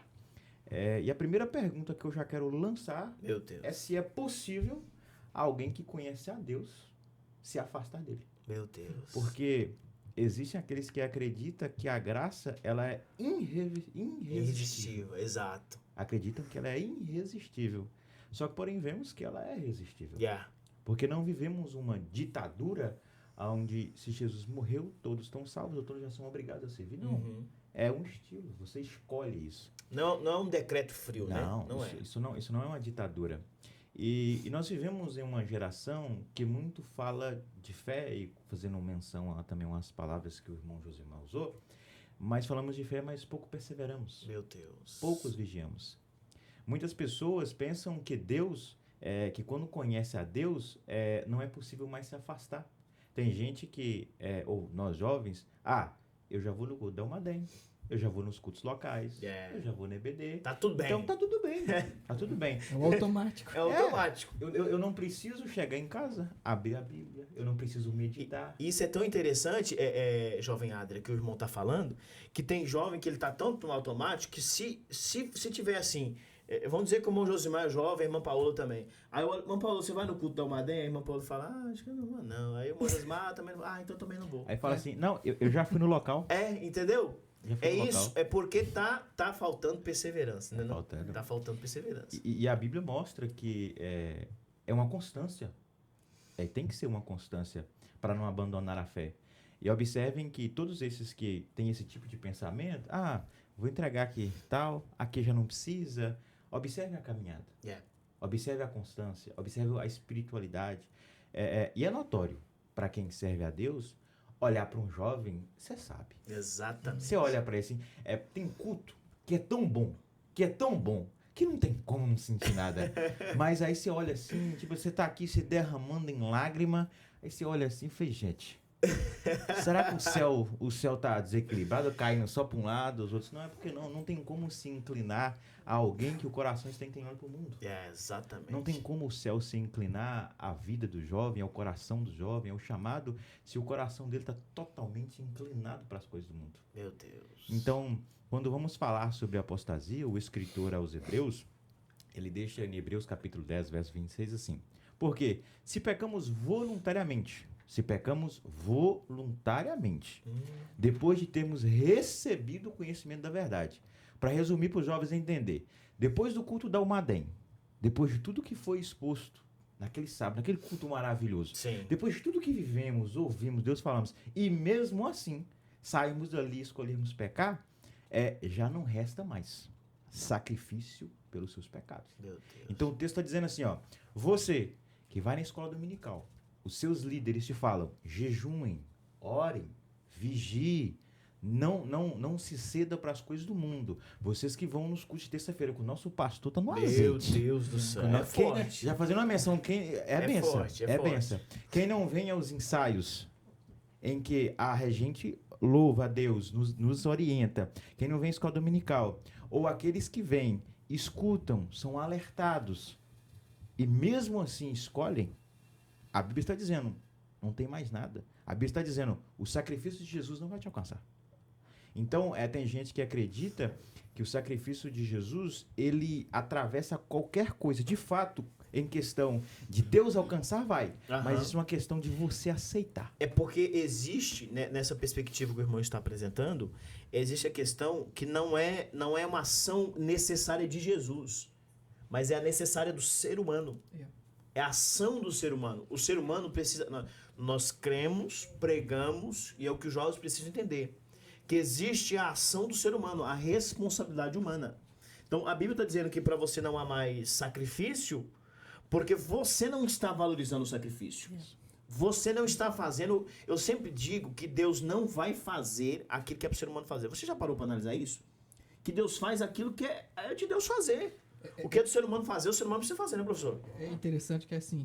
E a primeira pergunta que eu já quero lançar é se é possível alguém que conhece a Deus se afastar dele. Meu Deus. Porque existem aqueles que acreditam que a graça ela é irresistível. Exato. Acreditam que ela é irresistível. Só que, porém, vemos que ela é resistível. Yeah. Porque não vivemos uma ditadura onde, se Jesus morreu, todos estão salvos, ou todos já são obrigados a servir. Não. é um estilo, você escolhe isso. Não é um decreto frio, né? Isso não é uma ditadura. E nós vivemos em uma geração que muito fala de fé, e fazendo menção a também umas palavras que o irmão Josimar usou, mas falamos de fé, mas pouco perseveramos. Meu Deus. Poucos vigiamos. Muitas pessoas pensam que Deus, que quando conhece a Deus, não é possível mais se afastar. Tem gente que, ou nós jovens, eu já vou no culto da Almaden, eu já vou nos cultos locais, eu já vou no EBD. Tá tudo bem. Então tá tudo bem, tá tudo bem. É o automático. É automático. Eu não preciso chegar em casa, abrir a Bíblia, eu não preciso meditar. Isso é tão interessante, jovem Adria, que o irmão tá falando, que tem jovem que ele tá tão no automático que se tiver assim, vamos dizer que o irmão Josimar é jovem, a irmã Paola também. Aí o irmão Paola, você vai no culto da Almaden, a irmã Paola fala, acho que eu não vou não. Aí o irmão Josimar também não vai, então eu também não vou. Aí fala assim, não, eu já fui no local. Entendeu? É isso, local. é porque tá faltando perseverança, né? Faltando. Tá faltando perseverança. E a Bíblia mostra que é uma constância. Tem que ser uma constância para não abandonar a fé. E observem que todos esses que têm esse tipo de pensamento, vou entregar aqui tal, aqui já não precisa. Observe a caminhada. Observe a constância, observe a espiritualidade. E é notório para quem serve a Deus. Olhar para um jovem, você sabe. Exatamente. Você olha para ele assim, tem culto que é tão bom, que não tem como não sentir nada. Mas aí você olha assim, tipo, você tá aqui se derramando em lágrima, aí você olha assim e fala, gente, será que o céu tá desequilibrado, caindo só para um lado, os outros? Não, é porque não tem como se inclinar a alguém que o coração está inclinado para o mundo. Exatamente. Não tem como o céu se inclinar à vida do jovem, ao coração do jovem, ao chamado, se o coração dele está totalmente inclinado para as coisas do mundo. Meu Deus. Então, quando vamos falar sobre apostasia, o escritor aos Hebreus, ele deixa em Hebreus capítulo 10, verso 26 assim. Porque se pecamos voluntariamente, depois de termos recebido o conhecimento da verdade. Para resumir para os jovens entender, depois do culto da Almaden, depois de tudo que foi exposto naquele sábado, naquele culto maravilhoso, depois de tudo que vivemos, ouvimos, Deus falamos, e mesmo assim, saímos dali e escolhemos pecar, já não resta mais sacrifício pelos seus pecados. Meu Deus. Então o texto está dizendo assim, você que vai na escola dominical, os seus líderes te falam, jejuem, orem, vigiem, não se ceda para as coisas do mundo. Vocês que vão nos cultos de terça-feira, que o nosso pastor está no azeite. Meu Deus do céu. É forte. Já fazendo uma menção, benção. Forte. Benção. Quem não vem aos ensaios em que a regente louva a Deus, nos orienta, quem não vem à escola dominical, ou aqueles que vêm, escutam, são alertados, e mesmo assim escolhem, a Bíblia está dizendo, não tem mais nada. A Bíblia está dizendo, o sacrifício de Jesus não vai te alcançar. Então, tem gente que acredita que o sacrifício de Jesus, ele atravessa qualquer coisa. De fato, em questão de Deus alcançar, vai. Mas isso é uma questão de você aceitar. É porque existe, né, nessa perspectiva que o irmão está apresentando, existe a questão que não é uma ação necessária de Jesus, mas é a necessária do ser humano. É a ação do ser humano. O ser humano precisa... Nós cremos, pregamos, e é o que os jovens precisam entender, que existe a ação do ser humano, a responsabilidade humana. Então, a Bíblia está dizendo que para você não há mais sacrifício, porque você não está valorizando o sacrifício. Você não está fazendo... Eu sempre digo que Deus não vai fazer aquilo que é para o ser humano fazer. Você já parou para analisar isso? Que Deus faz aquilo que é de Deus fazer. O que é do ser humano fazer, o ser humano precisa fazer, né, professor? É interessante que, assim,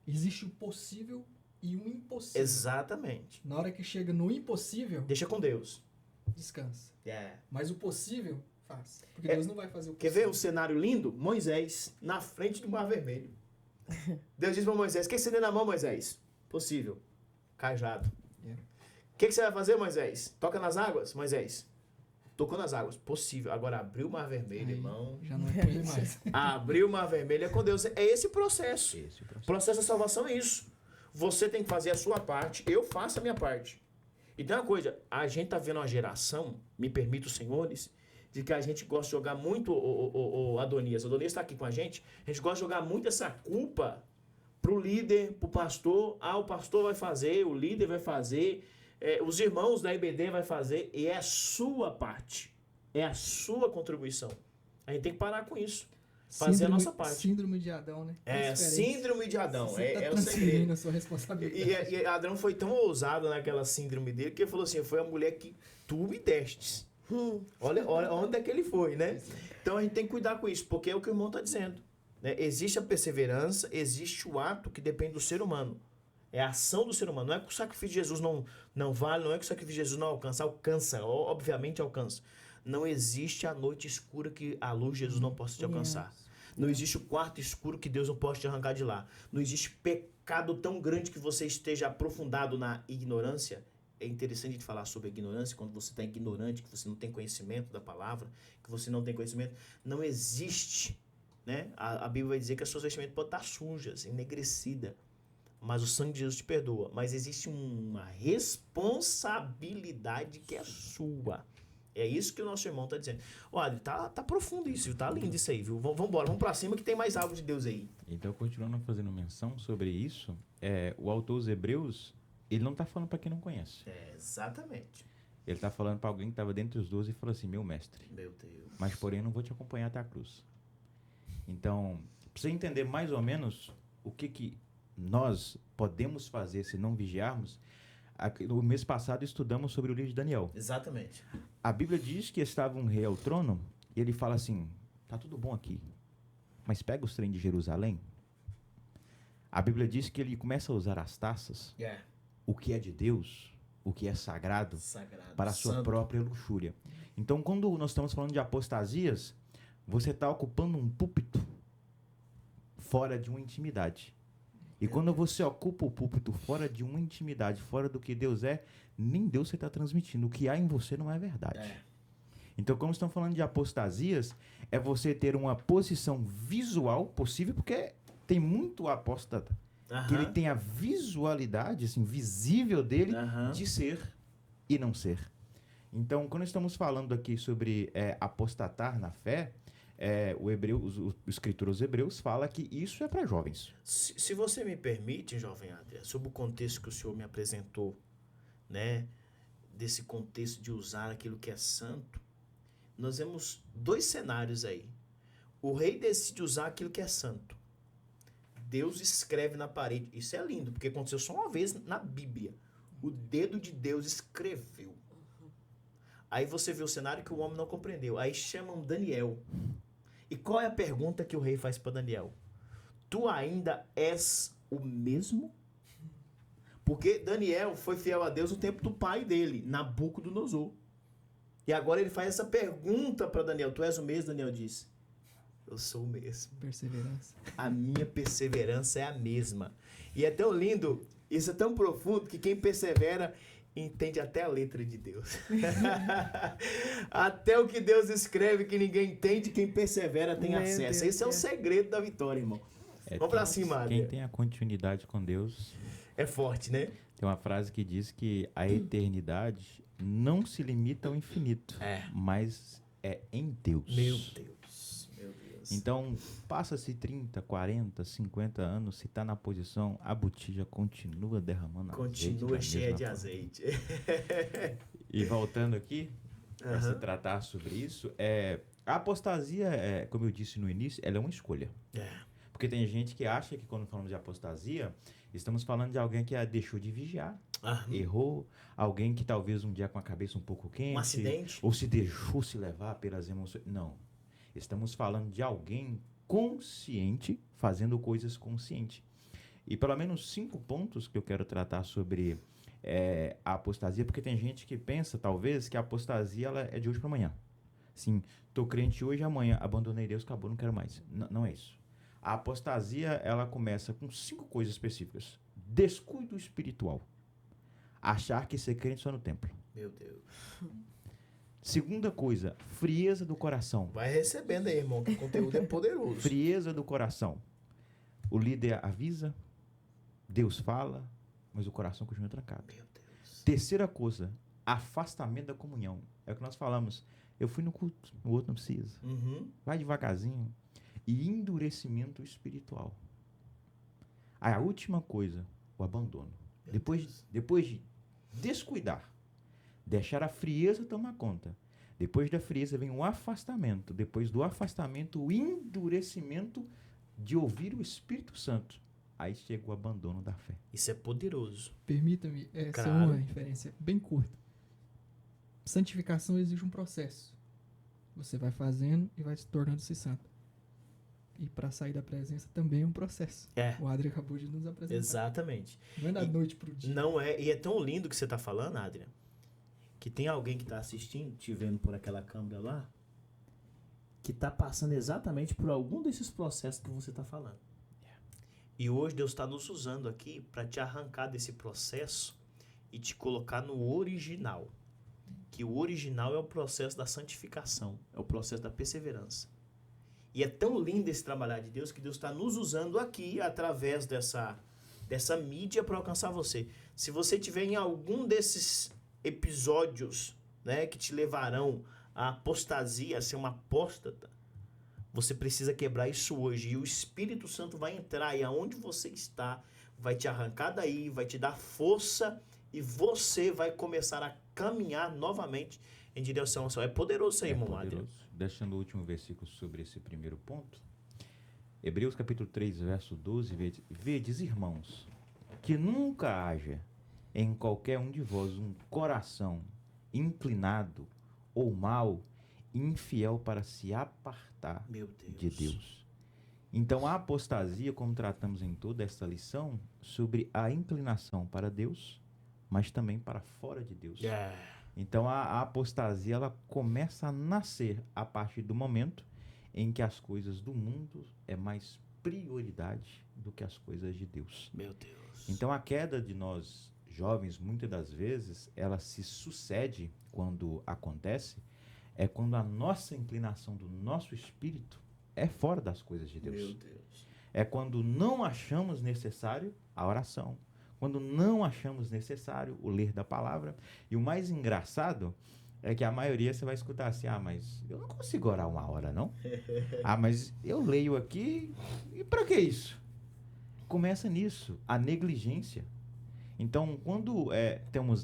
existe o possível e o impossível. Exatamente. Na hora que chega no impossível... Deixa com Deus. Descansa. Yeah. Mas o possível, faz. Porque Deus não vai fazer o possível. Quer ver um cenário lindo? Moisés, na frente do Mar Vermelho. Deus diz para Moisés, o que você tem na mão, Moisés? Possível. Cajado. O que você vai fazer, Moisés? Toca nas águas, Moisés? Tocou nas águas. Possível. Agora abriu o Mar Vermelho, irmão. Já não é com ele mais. Abriu o Mar Vermelho é com Deus. É esse processo. O processo da salvação é isso. Você tem que fazer a sua parte, eu faço a minha parte. E tem uma coisa, a gente tá vendo uma geração, me permita os senhores, de que a gente gosta de jogar muito o Adonias. O Adonias está aqui com a gente gosta de jogar muito essa culpa pro líder, pro pastor. O pastor vai fazer, o líder vai fazer. os irmãos da IBD vai fazer e é a sua parte. É a sua contribuição. A gente tem que parar com isso. Fazer a nossa parte. Síndrome de Adão, né? Síndrome de Adão. Você tá o segredo. a sua responsabilidade. E Adão foi tão ousado naquela síndrome dele que ele falou assim, foi a mulher que tu me destes. Olha onde é que ele foi, né? Então a gente tem que cuidar com isso, porque é o que o irmão está dizendo. Né? Existe a perseverança, existe o ato que depende do ser humano. É a ação do ser humano. Não é que o sacrifício de Jesus não vale, não é que o sacrifício de Jesus não alcança. Alcança, obviamente alcança. Não existe a noite escura que a luz de Jesus não possa te alcançar. Não existe o quarto escuro que Deus não possa te arrancar de lá. Não existe pecado tão grande que você esteja aprofundado na ignorância. É interessante a gente falar sobre a ignorância, quando você está ignorante, que você não tem conhecimento da palavra, que você não tem conhecimento. Não existe, né? A Bíblia vai dizer que as suas vestimentas podem estar sujas, enegrecida, mas o sangue de Jesus te perdoa. Mas existe uma responsabilidade que é sua. É isso que o nosso irmão está dizendo. Ó, Adri, tá profundo isso, viu? Tá lindo isso aí, viu? Vamos embora, vamos para cima que tem mais algo de Deus aí. Então, continuando fazendo menção sobre isso, o autor dos Hebreus, ele não está falando para quem não conhece. Exatamente. Ele está falando para alguém que estava dentre os 12 e falou assim, meu mestre. Meu Deus. Mas, porém, eu não vou te acompanhar até a cruz. Então, para você entender mais ou menos o que nós podemos fazer se não vigiarmos, no mês passado estudamos sobre o livro de Daniel. Exatamente. A Bíblia diz que estava um rei ao trono e ele fala assim, tá tudo bom aqui, mas pega os trem de Jerusalém. A Bíblia diz que ele começa a usar as taças, o que é de Deus, o que é sagrado para a sua própria luxúria. Então, quando nós estamos falando de apostasias, você está ocupando um púlpito fora de uma intimidade. E quando você ocupa o púlpito fora de uma intimidade, fora do que Deus é, nem Deus você está transmitindo. O que há em você não é verdade. Então, como estamos falando de apostasias, é você ter uma posição visual possível, porque tem muito apóstata que ele tem a visualidade, assim, visível dele de ser e não ser. Então, quando estamos falando aqui sobre apostatar na fé, o escritor aos Hebreus fala que isso é para jovens. Se você me permite, jovem Adria, sobre o contexto que o senhor me apresentou, né, desse contexto de usar aquilo que é santo, nós vemos dois cenários aí. O rei decide usar aquilo que é santo. Deus escreve na parede. Isso é lindo, porque aconteceu só uma vez na Bíblia. O dedo de Deus escreveu. Aí você vê o cenário que o homem não compreendeu. Aí chamam Daniel. E qual é a pergunta que o rei faz para Daniel? Tu ainda és o mesmo? Porque Daniel foi fiel a Deus no tempo do pai dele, Nabucodonosor. E agora ele faz essa pergunta para Daniel. Tu és o mesmo? Daniel diz. Eu sou o mesmo. Perseverança. A minha perseverança é a mesma. E é tão lindo, isso é tão profundo, que quem persevera entende até a letra de Deus. Até o que Deus escreve que ninguém entende, quem persevera tem acesso. Esse é o segredo da vitória, irmão. Vamos pra cima, Adria. Quem tem a continuidade com Deus... É forte, né? Tem uma frase que diz que a eternidade não se limita ao infinito, mas é em Deus. Meu Deus, meu Deus. Então, passa-se 30, 40, 50 anos, se está na posição, a botija continua derramando azeite. Continua cheia de azeite. E voltando aqui, para se tratar sobre isso, a apostasia, como eu disse no início, ela é uma escolha. Porque tem gente que acha que quando falamos de apostasia, estamos falando de alguém que deixou de vigiar, errou, alguém que talvez um dia com a cabeça um pouco quente, um acidente, ou se deixou se levar pelas emoções. Não. Estamos falando de alguém consciente, fazendo coisas consciente. E pelo menos 5 pontos que eu quero tratar sobre a apostasia, porque tem gente que pensa, talvez, que a apostasia ela é de hoje para amanhã. Sim, tô crente hoje e amanhã, abandonei Deus, acabou, não quero mais. Não é isso. A apostasia, ela começa com 5 coisas específicas. Descuido espiritual. Achar que ser crente só no templo. Meu Deus. Segunda coisa, frieza do coração. Vai recebendo aí, irmão, que o conteúdo é poderoso. Frieza do coração. O líder avisa, Deus fala, mas o coração continua trancado. Meu Deus. Terceira coisa, afastamento da comunhão. É o que nós falamos. Eu fui no culto, o outro não precisa. Vai devagarzinho. E endurecimento espiritual. Aí a última coisa, o abandono. Depois de descuidar, deixar a frieza tomar conta. Depois da frieza vem o afastamento. Depois do afastamento, o endurecimento de ouvir o Espírito Santo. Aí chega o abandono da fé. Isso é poderoso. Permita-me, essa Claro. é uma inferência bem curta. Santificação exige um processo. Você vai fazendo e vai se tornando-se santo. E para sair da presença também é um processo. O Adri acabou de nos apresentar. Exatamente. Não é da noite pro dia. Não é, e é tão lindo o que você tá falando, Adrian, que tem alguém que tá assistindo, te vendo por aquela câmera lá, que tá passando exatamente por algum desses processos que você tá falando. E hoje Deus está nos usando aqui para te arrancar desse processo e te colocar no original. Que o original é o processo da santificação, é o processo da perseverança. E é tão lindo esse trabalhar de Deus que Deus está nos usando aqui através dessa mídia para alcançar você. Se você tiver em algum desses episódios, né, que te levarão à apostasia, a ser uma apóstata, você precisa quebrar isso hoje. E o Espírito Santo vai entrar e aonde você está, vai te arrancar daí, vai te dar força e você vai começar a caminhar novamente em direção ao céu. É poderoso isso aí, irmão Adriano. Deixando o último versículo sobre esse primeiro ponto. Hebreus capítulo 3, verso 12. Vedes, irmãos, que nunca haja em qualquer um de vós um coração inclinado ou mau, infiel para se apartar de Deus. Então, a apostasia, como tratamos em toda esta lição, sobre a inclinação para Deus, mas também para fora de Deus. Então, a apostasia, ela começa a nascer a partir do momento em que as coisas do mundo é mais prioridade do que as coisas de Deus. Meu Deus. Então, a queda de nós, jovens, muitas das vezes, ela se sucede quando acontece, é quando a nossa inclinação do nosso espírito é fora das coisas de Deus. Meu Deus. É quando não achamos necessário a oração. Quando não achamos necessário o ler da palavra. E o mais engraçado é que a maioria você vai escutar assim, mas eu não consigo orar 1 hora, não. Mas eu leio aqui, e para que isso? Começa nisso, a negligência. Então, quando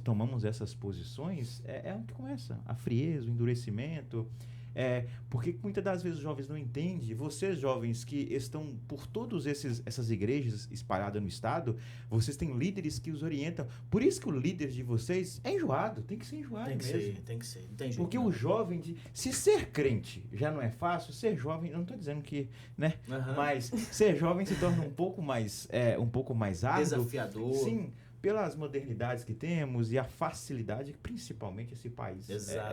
tomamos essas posições, é onde começa a frieza, o endurecimento. Porque muitas das vezes os jovens não entendem. Vocês, jovens, que estão por todas essas igrejas espalhadas no estado, vocês têm líderes que os orientam. Por isso que o líder de vocês é enjoado, tem que ser enjoado mesmo. Tem que ser. Não tem jeito, porque não. o jovem, se ser crente já não é fácil, ser jovem, eu não estou dizendo que, né? Mas ser jovem se torna um pouco mais árduo. Desafiador. Sim. Pelas modernidades que temos e a facilidade que principalmente esse país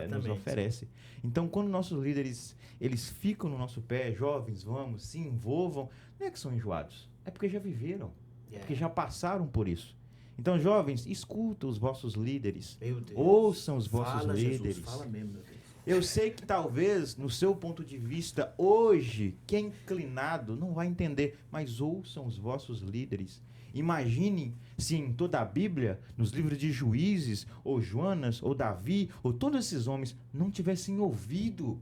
nos oferece. Então, quando nossos líderes eles ficam no nosso pé, jovens, vamos, se envolvam, não é que são enjoados, é porque já viveram, porque já passaram por isso. Então, jovens, escuta os vossos líderes, ouçam os vossos líderes. Jesus, fala mesmo, meu Deus. Eu sei que talvez, no seu ponto de vista, hoje, quem é inclinado não vai entender, mas ouçam os vossos líderes. Imagine se em toda a Bíblia, nos livros de Juízes, ou Jonas, ou Davi, ou todos esses homens, não tivessem ouvido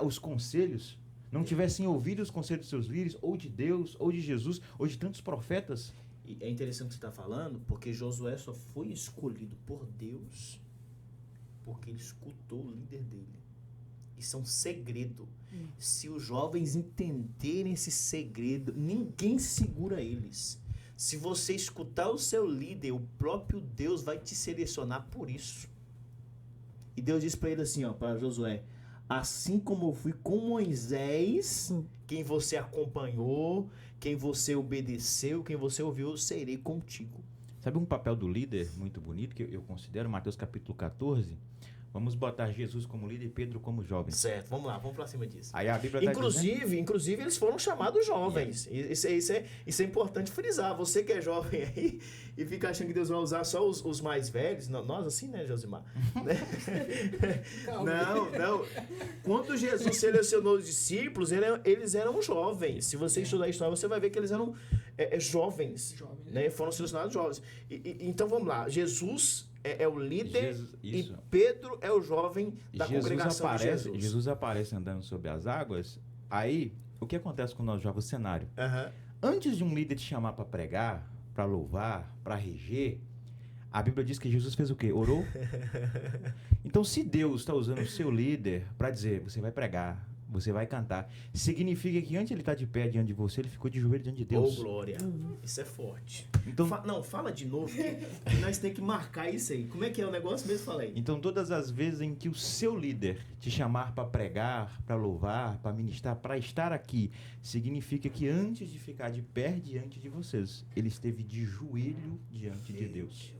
os conselhos, não tivessem ouvido os conselhos dos seus líderes, ou de Deus, ou de Jesus, ou de tantos profetas. E é interessante o que você está falando, porque Josué só foi escolhido por Deus porque ele escutou o líder dele. Isso é um segredo. Se os jovens entenderem esse segredo, ninguém segura eles. Se você escutar o seu líder, o próprio Deus vai te selecionar por isso. E Deus diz para ele assim, para Josué: assim como eu fui com Moisés, quem você acompanhou, quem você obedeceu, quem você ouviu, eu serei contigo. Sabe um papel do líder muito bonito que eu considero? Mateus capítulo 14. Vamos botar Jesus como líder e Pedro como jovem. Certo, vamos lá, vamos pra cima disso. Aí a Bíblia Inclusive, eles foram chamados jovens. Isso é importante frisar. Você que é jovem aí e fica achando que Deus vai usar só os mais velhos. Nós assim, né, Josimar? Não. Quando Jesus selecionou os discípulos, eles eram jovens. Se você estudar a história, você vai ver que eles eram jovens. Né? Foram selecionados jovens. Então, vamos lá. Jesus é o líder e Pedro é o jovem da congregação de Jesus. Jesus aparece andando sobre as águas. Aí, o que acontece com nós jovens? O cenário. Antes de um líder te chamar para pregar, para louvar, para reger, A Bíblia diz que Jesus fez o quê? Orou? Então, se Deus está usando o seu líder para dizer, você vai pregar, você vai cantar, significa que antes ele está de pé diante de você, ele ficou de joelho diante de Deus. Ô, glória. Isso é forte. Então, Fala de novo, que nós temos que marcar isso aí. Como é que é o negócio mesmo? Fala aí. então, todas as vezes em que o seu líder te chamar para pregar, para louvar, para ministrar, para estar aqui, significa que antes de ficar de pé diante de vocês, ele esteve de joelho diante de Deus.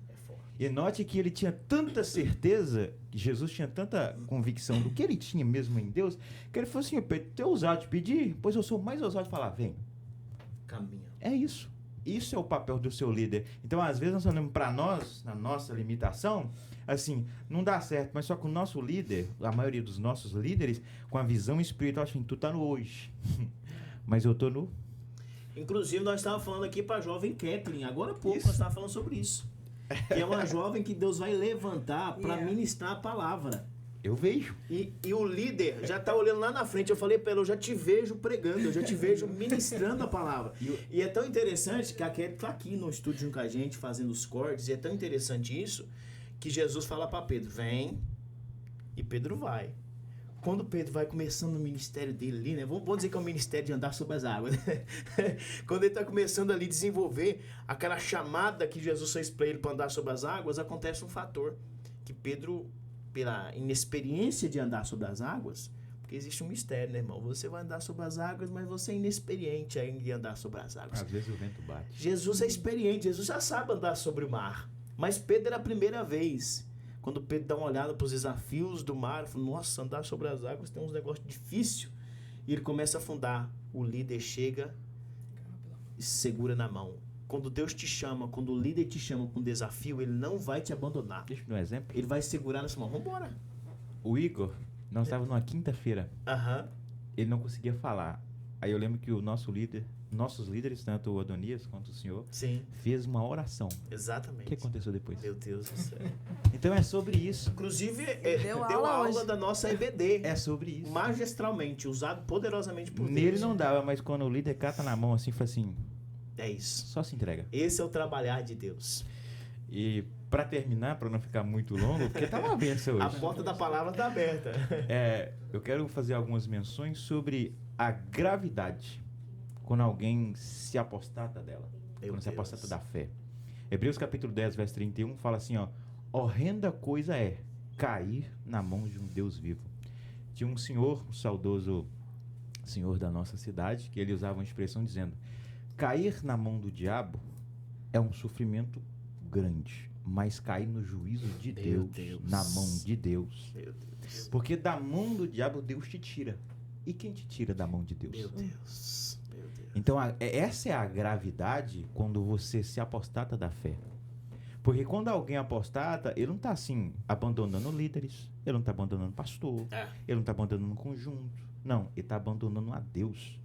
É forte. E note que ele tinha tanta certeza, que Jesus tinha tanta convicção do que ele tinha mesmo em Deus, que ele falou assim, Pedro, tu é ousado de pedir? Pois eu sou mais ousado de falar, vem. Caminha. É isso. Isso é o papel do seu líder. Então, às vezes, nós olhamos para nós, na nossa limitação, assim, não dá certo, mas só que o nosso líder, a maioria dos nossos líderes, com a visão espiritual, assim, tu tá no hoje. Mas eu tô no... Inclusive, nós estávamos falando aqui para a jovem Kathleen, agora há pouco Isso. nós estávamos falando sobre isso. Que é uma jovem que Deus vai levantar para ministrar a palavra. Eu vejo. E o líder já está olhando lá na frente. Eu falei para ela, eu já te vejo pregando, eu já te vejo ministrando a palavra. E é tão interessante que a Kelly está aqui no estúdio junto com a gente, fazendo os cortes, e é tão interessante isso, que Jesus fala para Pedro, vem, e Pedro vai. Quando Pedro vai começando o ministério dele ali, né? Vamos dizer que é o ministério de andar sobre as águas. Né? Quando ele está começando ali a desenvolver aquela chamada que Jesus fez para ele para andar sobre as águas, acontece um fator. Que Pedro, pela inexperiência de andar sobre as águas, porque existe um mistério, né, irmão? Você vai andar sobre as águas, mas você é inexperiente ainda de andar sobre as águas. Às vezes o vento bate. Jesus é experiente, Jesus já sabe andar sobre o mar. Mas Pedro era a primeira vez. Quando Pedro dá uma olhada para os desafios do mar, fala, nossa, andar sobre as águas tem uns negócios difíceis. E ele começa a afundar. O líder chega e se segura na mão. Quando Deus te chama, quando o líder te chama com um desafio, ele não vai te abandonar. Deixa eu dar um exemplo. Ele vai segurar na sua mão. Vambora. O Igor, nós estávamos numa quinta-feira, Aham. ele não conseguia falar. Aí eu lembro que o nosso líder, nossos líderes, tanto o Adonias quanto o senhor, Sim, fez uma oração. O exatamente. que aconteceu depois? Meu Deus do céu. Então é sobre isso. Inclusive, Deu deu aula aula hoje. da nossa EBD. É sobre isso. Magistralmente, usado poderosamente por Nele Deus. não dava, mas quando o líder cata na mão assim, fala assim, É isso. só se entrega. Esse é o trabalhar de Deus. E para terminar, para não ficar muito longo, porque tá uma benção A hoje. porta da palavra está aberta. Eu quero fazer algumas menções sobre a gravidade quando alguém se apostata dela, quando se apostata da fé. Hebreus capítulo 10, verso 31 fala assim, ó, horrenda coisa é cair na mão de um Deus vivo. Tinha um senhor, um saudoso senhor da nossa cidade, que ele usava uma expressão dizendo, cair na mão do diabo é um sofrimento grande, mas cair no juízo de Meu Deus, Deus. na mão de Deus. Meu Deus. Porque da mão do diabo Deus te tira. E quem te tira da mão de Deus? Meu Deus. Meu Deus. Então, essa é a gravidade quando você se apostata da fé. Porque quando alguém apostata, ele não está assim, abandonando líderes, ele não está abandonando pastor, ele não está abandonando um conjunto. Não, ele está abandonando a Deus.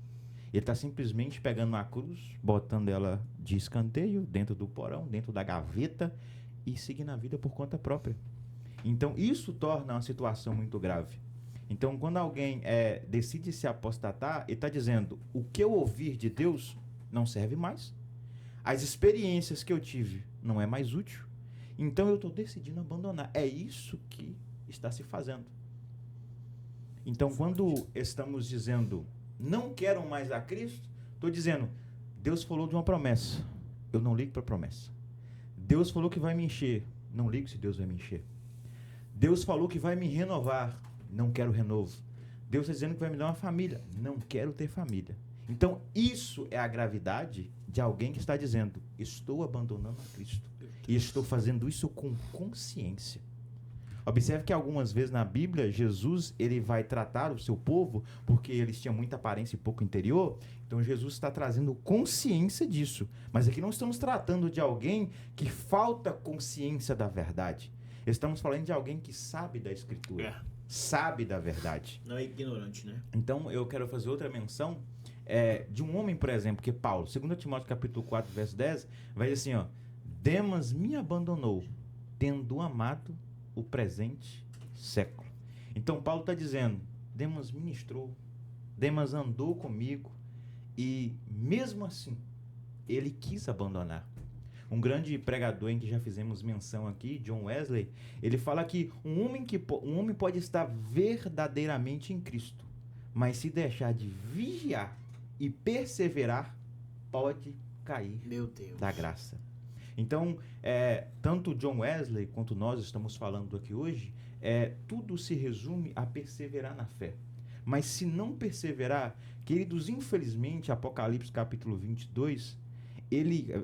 Ele está simplesmente pegando uma cruz, botando ela de escanteio, dentro do porão, dentro da gaveta, e seguindo a vida por conta própria. Então, isso torna uma situação muito grave. Então, quando alguém decide se apostatar, ele está dizendo, o que eu ouvir de Deus não serve mais. As experiências que eu tive não é mais útil. Então, eu estou decidindo abandonar. É isso que está se fazendo. Então, quando estamos dizendo, não quero mais a Cristo, estou dizendo, Deus falou de uma promessa. Eu não ligo para a promessa. Deus falou que vai me encher. Não ligo se Deus vai me encher. Deus falou que vai me renovar. Não quero renovo. Deus está dizendo que vai me dar uma família. Não quero ter família. Então, isso é a gravidade de alguém que está dizendo, estou abandonando a Cristo. E estou fazendo isso com consciência. Observe que algumas vezes na Bíblia, Jesus ele vai tratar o seu povo, porque eles tinham muita aparência e pouco interior, então Jesus está trazendo consciência disso. Mas aqui não estamos tratando de alguém que falta consciência da verdade. Estamos falando de alguém que sabe da Escritura, sabe da verdade. Não é ignorante, né? Então, eu quero fazer outra menção de um homem, por exemplo, que é Paulo. 2 Timóteo capítulo 4, verso 10, vai dizer assim, ó, Demas me abandonou, tendo amado o presente século. Então, Paulo está dizendo, Demas ministrou, Demas andou comigo, e mesmo assim, ele quis abandonar. Um grande pregador em que já fizemos menção aqui, John Wesley, ele fala que um homem pode estar verdadeiramente em Cristo, mas se deixar de vigiar e perseverar, pode cair da graça. Então, tanto John Wesley quanto nós estamos falando aqui hoje, tudo se resume a perseverar na fé. Mas se não perseverar, queridos, infelizmente, Apocalipse capítulo 22,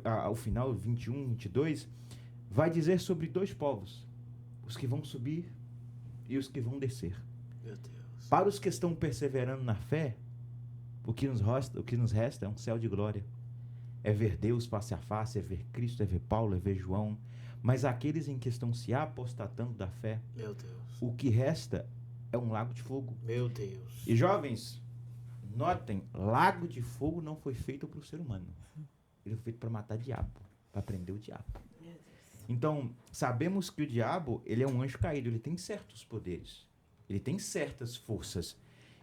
ao final, 21, 22, vai dizer sobre dois povos, os que vão subir e os que vão descer. Meu Deus. Para os que estão perseverando na fé, o que nos resta é um céu de glória. É ver Deus face a face, é ver Cristo, é ver Paulo, é ver João. Mas aqueles em que estão se apostatando da fé, meu Deus, o que resta é um lago de fogo. Meu Deus. E jovens, notem, lago de fogo não foi feito para o ser humano. Ele foi feito para matar diabo, para prender o diabo. Então, sabemos que o diabo, ele é um anjo caído, ele tem certos poderes, ele tem certas forças.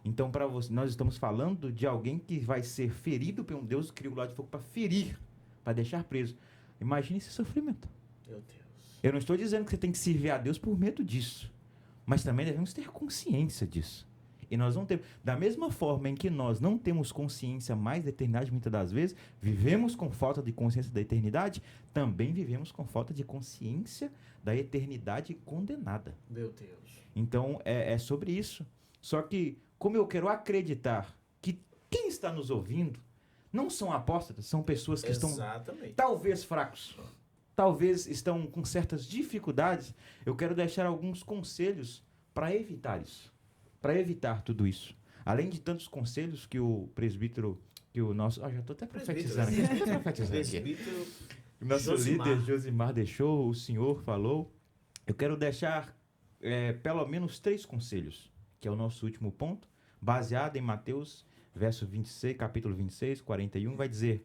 Então, para você, nós estamos falando de alguém que vai ser ferido por um Deus que criou o lago de fogo para ferir, para deixar preso. Imagine esse sofrimento. Meu Deus. Eu não estou dizendo que você tem que servir a Deus por medo disso, mas também devemos ter consciência disso. E nós não temos, da mesma forma em que nós não temos consciência mais da eternidade, muitas das vezes, vivemos com falta de consciência da eternidade, também vivemos com falta de consciência da eternidade condenada. Meu Deus. Então, é sobre isso. Só que, como eu quero acreditar que quem está nos ouvindo não são apóstatas, são pessoas que estão talvez fracos, talvez estão com certas dificuldades, eu quero deixar alguns conselhos para evitar isso. Para evitar tudo isso. Além de tantos conselhos que o presbítero, que o nosso... já estou até profetizando aqui. O nosso líder Josimar deixou, o senhor falou. Eu quero deixar pelo menos 3 conselhos, que é o nosso último ponto, baseado em Mateus, capítulo 26, 41, vai dizer: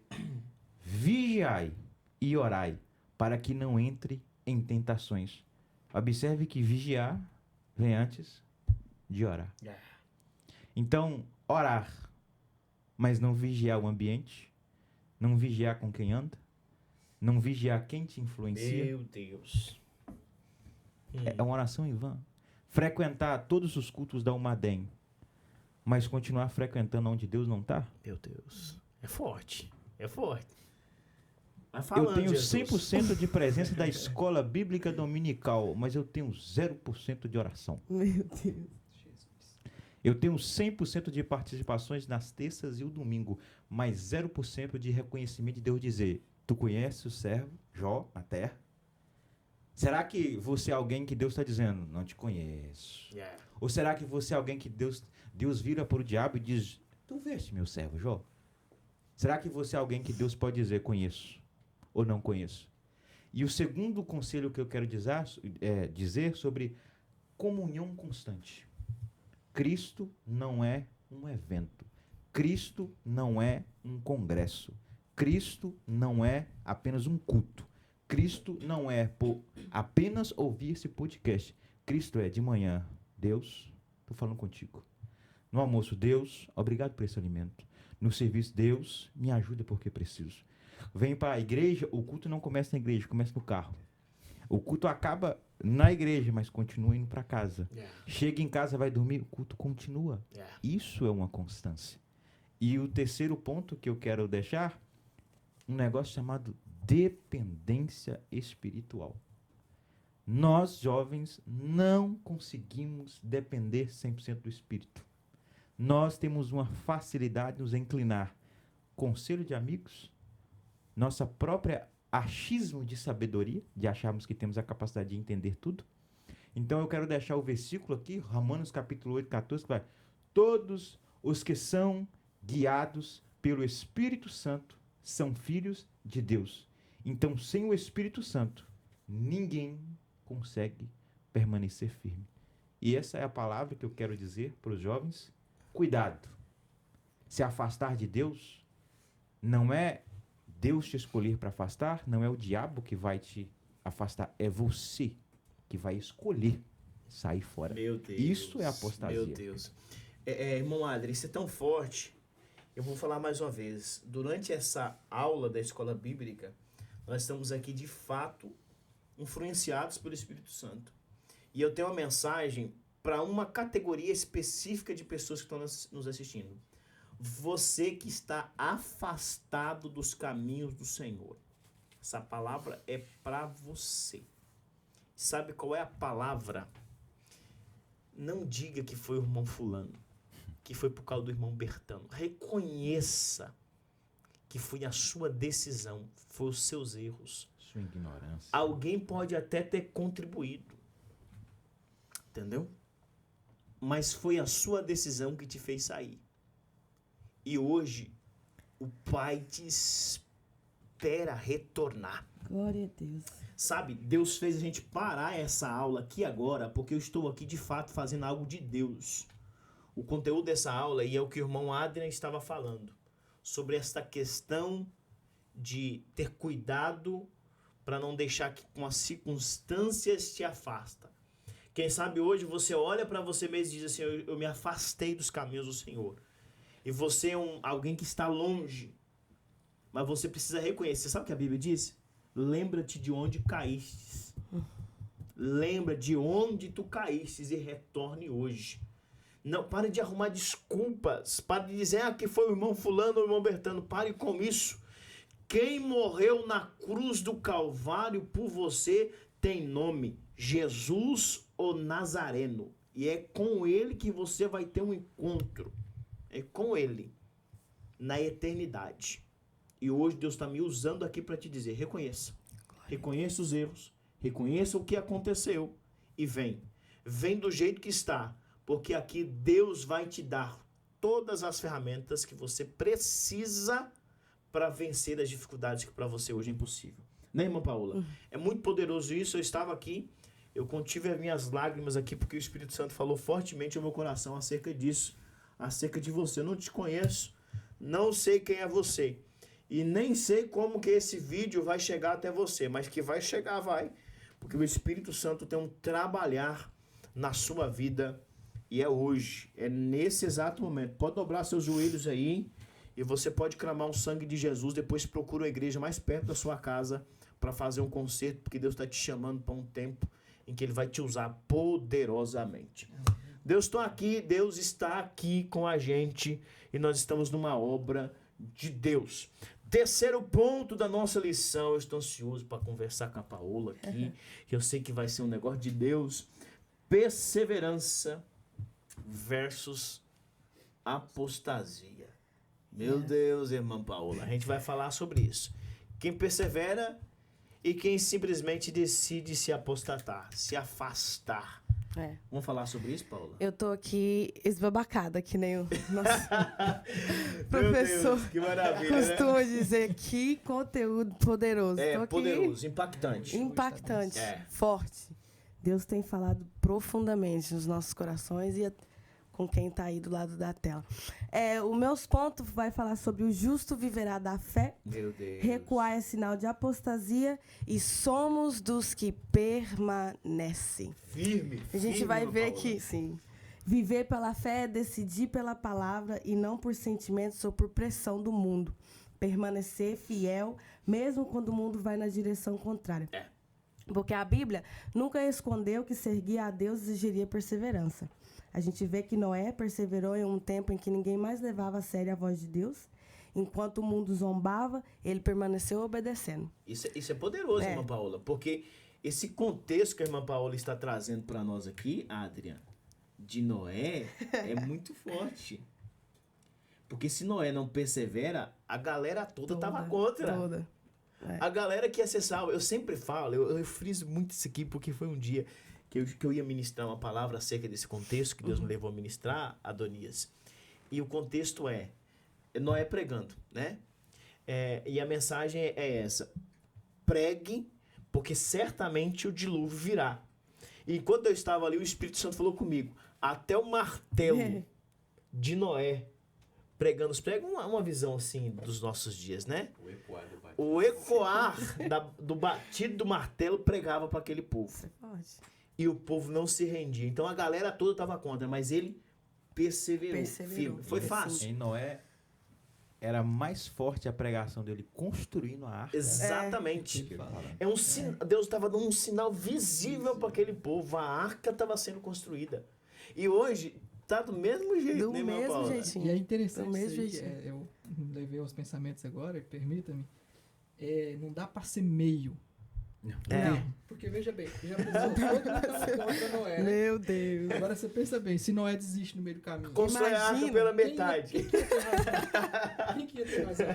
vigiai e orai, para que não entre em tentações. Observe que vigiar vem antes de orar. Então, orar, mas não vigiar o ambiente, não vigiar com quem anda, não vigiar quem te influencia. Meu Deus. É uma oração em vão. Frequentar todos os cultos da Umadem, mas continuar frequentando onde Deus não está? Meu Deus. É forte. É forte. Eu tenho 100% de presença da escola bíblica dominical, mas eu tenho 0% de oração. Meu Deus. Eu tenho 100% de participações nas terças e o domingo, mas 0% de reconhecimento de Deus dizer: tu conheces o servo Jó na terra? Será que você é alguém que Deus está dizendo: não te conheço? Ou será que você é alguém que Deus vira para o diabo e diz: tu veste meu servo Jó? Será que você é alguém que Deus pode dizer: conheço ou não conheço? E o segundo conselho que eu quero dizer sobre comunhão constante. Cristo não é um evento. Cristo não é um congresso. Cristo não é apenas um culto. Cristo não é por apenas ouvir esse podcast. Cristo é de manhã: Deus, estou falando contigo. No almoço: Deus, obrigado por esse alimento. No serviço: Deus, me ajuda porque preciso. Vem para a igreja, o culto não começa na igreja, começa no carro. O culto acaba na igreja, mas continua indo para casa. Chega em casa, vai dormir, o culto continua. Isso é uma constância. E o terceiro ponto que eu quero deixar, um negócio chamado dependência espiritual. Nós, jovens, não conseguimos depender 100% do Espírito. Nós temos uma facilidade de nos inclinar. Conselho de amigos, nossa própria achismo de sabedoria, de acharmos que temos a capacidade de entender tudo. Então eu quero deixar o versículo aqui, Romanos capítulo 8, 14, que vai: todos os que são guiados pelo Espírito Santo são filhos de Deus. Então, sem o Espírito Santo, ninguém consegue permanecer firme. E essa é a palavra que eu quero dizer para os jovens: cuidado. Se afastar de Deus não é Deus te escolher para afastar, não é o diabo que vai te afastar, é você que vai escolher sair fora. Meu Deus. Isso é apostasia. Meu Deus. Irmão Adri, isso é tão forte. Eu vou falar mais uma vez. Durante essa aula da escola bíblica, Nós estamos aqui, de fato, influenciados pelo Espírito Santo. E eu tenho uma mensagem para uma categoria específica de pessoas que estão nos assistindo. Você que está afastado dos caminhos do Senhor. Essa palavra é para você. Sabe qual é a palavra? Não diga que foi o irmão fulano, que foi por causa do irmão Bertano. Reconheça que foi a sua decisão, foi os seus erros. Sua ignorância. Alguém pode até ter contribuído, entendeu? Mas foi a sua decisão que te fez sair. E hoje, o Pai te espera retornar. Glória a Deus. Sabe, Deus fez a gente parar essa aula aqui agora, porque eu estou aqui de fato fazendo algo de Deus. O conteúdo dessa aula, e é o que o irmão Adrian estava falando, sobre esta questão de ter cuidado para não deixar que com as circunstâncias te afasta. Quem sabe hoje você olha para você mesmo e diz assim, eu me afastei dos caminhos do Senhor. E você é alguém que está longe, mas você precisa reconhecer. Sabe o que a Bíblia diz? Lembra-te de onde caístes. Lembra de onde tu caístes e retorne hoje. Não, pare de arrumar desculpas. Pare de dizer que foi o irmão fulano ou o irmão Bertano. Pare com isso. Quem morreu na cruz do Calvário por você tem nome. Jesus o Nazareno. E é com ele que você vai ter um encontro. É com ele. Na eternidade. E hoje Deus está me usando aqui para te dizer, reconheça. Reconheça os erros. Reconheça o que aconteceu. E vem. Vem do jeito que está. Porque aqui Deus vai te dar todas as ferramentas que você precisa para vencer as dificuldades que para você hoje é impossível. Né, irmã Paola? É muito poderoso isso. Eu estava aqui, eu contive as minhas lágrimas aqui porque o Espírito Santo falou fortemente ao meu coração acerca disso, acerca de você. Eu não te conheço, não sei quem é você. E nem sei como que esse vídeo vai chegar até você, mas que vai chegar, vai. Porque o Espírito Santo tem um trabalhar na sua vida. E é hoje, é nesse exato momento. Pode dobrar seus joelhos aí e você pode clamar o sangue de Jesus. Depois procura a igreja mais perto da sua casa para fazer um concerto, porque Deus está te chamando para um tempo em que Ele vai te usar poderosamente. Deus está aqui com a gente e nós estamos numa obra de Deus. Terceiro ponto da nossa lição, eu estou ansioso para conversar com a Paola aqui, que eu sei que vai ser um negócio de Deus. Perseverança versus apostasia. Meu Deus, irmã Paola, a gente vai falar sobre isso. Quem persevera e quem simplesmente decide se apostatar, se afastar. Vamos falar sobre isso, Paola? Eu tô aqui esbabacada, que nem o nosso professor Deus, que maravilha, costuma dizer. Que conteúdo poderoso. É, poderoso, impactante. Impactante, forte. Deus tem falado profundamente nos nossos corações e com quem está aí do lado da tela. O meus pontos vai falar sobre o justo viverá da fé. Meu Deus. Recuar é sinal de apostasia e somos dos que permanecem. Firme. A gente vai ver que, sim, viver pela fé é decidir pela palavra e não por sentimentos ou por pressão do mundo. Permanecer fiel, mesmo quando o mundo vai na direção contrária. Porque a Bíblia nunca escondeu que seguir a Deus exigiria perseverança. A gente vê que Noé perseverou em um tempo em que ninguém mais levava a sério a voz de Deus. Enquanto o mundo zombava, ele permaneceu obedecendo. Isso é poderoso, irmã Paola, porque esse contexto que a irmã Paola está trazendo para nós aqui, Adrian, de Noé, é muito forte. Porque se Noé não persevera, a galera toda estava contra. Toda. A galera que ia ser salva. Eu sempre falo, eu friso muito isso aqui, porque foi um dia que eu ia ministrar uma palavra acerca desse contexto que Deus me levou a ministrar, Adonias. E o contexto é Noé pregando, né? E a mensagem é essa. Pregue, porque certamente o dilúvio virá. E enquanto eu estava ali, o Espírito Santo falou comigo. Até o martelo de Noé pregando os pregos, uma visão assim dos nossos dias, né? O ecoar do batido do martelo pregava para aquele povo. E o povo não se rendia. Então a galera toda estava contra, mas ele perseverou. Firme. Foi fácil. Em Noé, era mais forte a pregação dele construindo a arca. Exatamente. do que ele falando. Deus estava dando um sinal visível para aquele povo. A arca estava sendo construída. E hoje tá do mesmo jeito, Do né, meu mesmo Paulo? jeitinho. E é interessante Do mesmo isso aí, jeitinho. eu levei aos pensamentos agora, permita-me, não dá pra ser meio. Porque veja bem, já pensou, todo mundo tava contra Noé, né? Meu Deus. Agora você pensa bem, se Noé desiste no meio do caminho, Constrói a arca Imagina, pela quem metade. ia ter razão? Quem que ia ter razão?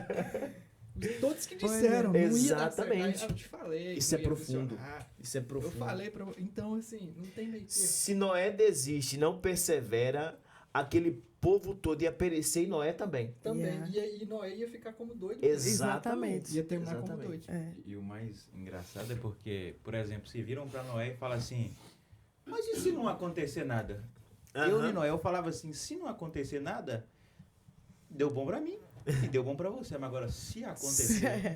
Todos que disseram, Pois é. não ia dar certo. Exatamente. Aí eu te falei, Isso que é não ia profundo. funcionar. Isso é Eu profundo. falei pra você. Então, assim, não tem meio termo. Se Noé desiste, não persevera, aquele povo todo ia perecer e Noé também. Também. Yeah. E Noé ia ficar como doido. Exatamente. Ia terminar como Exatamente. doido. É. E o mais engraçado é porque, por exemplo, se viram para Noé e falam assim, mas e se não acontecer nada? Eu Aham. e Noé, eu falava assim, se não acontecer nada, deu bom para mim e deu bom para você. Mas agora, se acontecer...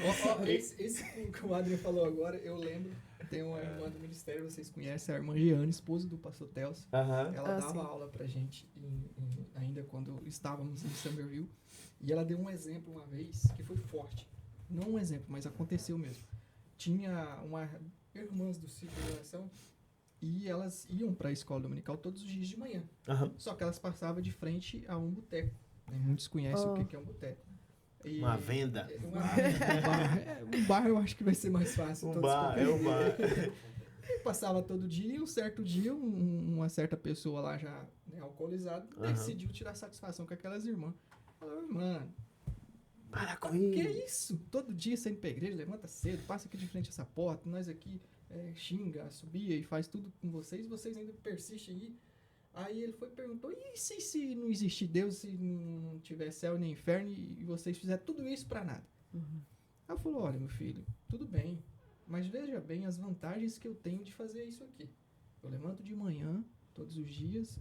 Nossa. Esse que o Adriano falou agora, eu lembro. Tem uma irmã do ministério, vocês conhecem, a irmã Jeane, esposa do pastor Telso. Aham. Ela Ah, dava sim. aula pra gente ainda quando estávamos em Somerville. E ela deu um exemplo uma vez que foi forte. Não um exemplo, mas aconteceu mesmo. Tinha irmãs do ciclo de oração e elas iam para a escola dominical todos os dias de manhã. Aham. Só que elas passavam de frente a um boteco. Né? Muitos conhecem o que é um boteco. E- Uma venda. um bar. Um bar eu acho que vai ser mais fácil. Um todos bar, é um bar. E passava todo dia e um certo dia uma certa pessoa lá já alcoolizada Aham. decidiu tirar satisfação com aquelas irmãs. Falou, mano, Para com que isso. isso? Todo dia você indo pra igreja, levanta cedo, passa aqui de frente a essa porta, nós aqui xinga, subia e faz tudo com vocês ainda persistem aí. Aí ele foi e perguntou, e se não existir Deus, se não tiver céu nem inferno e vocês fizerem tudo isso pra nada? Aí eu falou, olha meu filho, tudo bem, mas veja bem as vantagens que eu tenho de fazer isso aqui. Eu levanto de manhã, todos os dias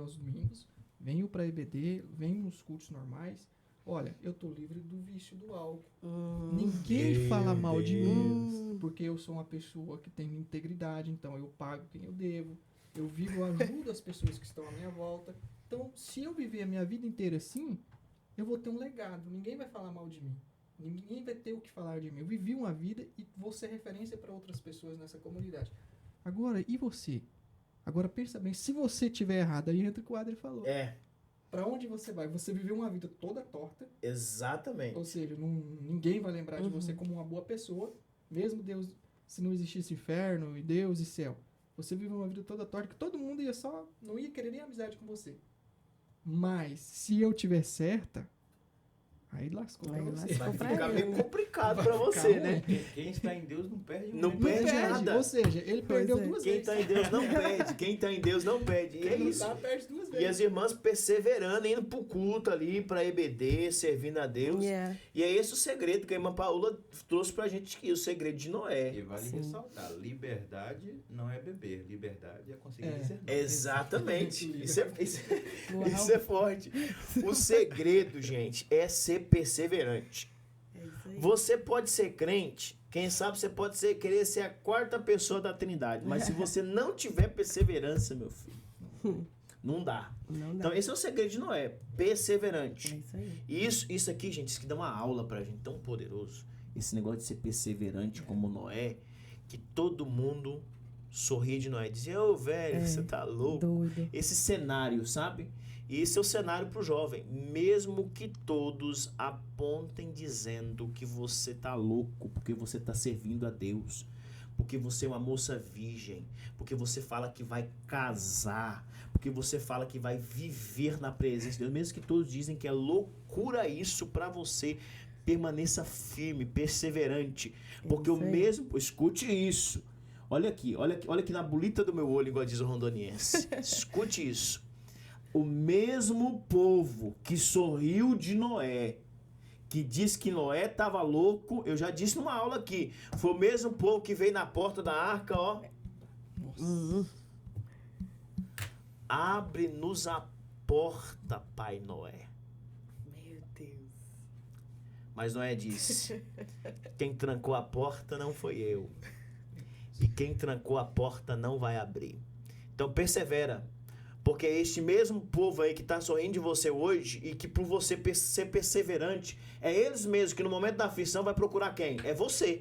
aos domingos, venho pra EBD, venho nos cultos normais. Olha, eu tô livre do vício do álcool. Ninguém Meu fala mal de mim, Deus. porque eu sou uma pessoa que tem integridade, então eu pago quem eu devo. Eu vivo, eu ajudo as pessoas que estão à minha volta. Então, se eu viver a minha vida inteira assim, eu vou ter um legado. Ninguém vai falar mal de mim. Ninguém vai ter o que falar de mim. Eu vivi uma vida e vou ser referência para outras pessoas nessa comunidade. Agora, e você? Agora, pensa bem, se você tiver errado, aí entra o que o Adri falou. É, Para onde você vai? Você viveu uma vida toda torta, exatamente. ou seja, ninguém vai lembrar de você como uma boa pessoa, mesmo Deus, se não existisse inferno e Deus e céu. Você viveu uma vida toda torta que todo mundo não ia querer nem amizade com você. Mas, se eu tiver certa, aí lascou pra Aí você. lascou Vai pra ficar ele. meio complicado Vai pra ficar você, ruim. né? Quem está em Deus não perde Não um Não perde nada. Ou seja, ele Pois perdeu é. duas Quem vezes. tá em Deus não perde. Quem tá em Deus não perde. E é Quem não isso. tá, perde duas E vezes. as irmãs perseverando, indo pro culto ali, pra EBD, servindo a Deus. Yeah. E é esse o segredo que a irmã Paula trouxe pra gente aqui, o segredo de Noé. E vale Sim. ressaltar, liberdade não é beber, liberdade é conseguir É. dizer não. Exatamente. Isso Uau. é forte. O segredo, gente, é ser perseverante. É isso aí. Você pode ser crente, quem sabe você pode querer ser a quarta pessoa da Trindade, mas se você não tiver perseverança, meu filho, não dá. Não dá. Então esse é o segredo de Noé, É perseverante. isso aí. E isso aqui, gente, isso que dá uma aula pra gente tão poderoso. Esse negócio de ser perseverante como Noé, que todo mundo sorria de Noé, dizia, ô velho, você tá louco. Doido. Esse cenário, sabe? E esse é o cenário pro jovem. Mesmo que todos apontem dizendo que você tá louco, porque você tá servindo a Deus, porque você é uma moça virgem, porque você fala que vai casar, porque você fala que vai viver na presença de Deus, mesmo que todos dizem que é loucura isso pra você, permaneça firme, perseverante, porque o Isso aí. mesmo, escute isso. Olha aqui na bolita do meu olho, igual diz o rondoniense. Escute isso. O mesmo povo que sorriu de Noé, que diz que Noé estava louco, eu já disse numa aula aqui, foi o mesmo povo que veio na porta da arca, ó. Nossa. Abre-nos a porta, Pai Noé. Meu Deus. Mas Noé disse, quem trancou a porta não foi eu. E quem trancou a porta não vai abrir. Então persevera. Porque é este mesmo povo aí que está sorrindo de você hoje e que por você ser perseverante, é eles mesmos que no momento da aflição vai procurar quem? É você.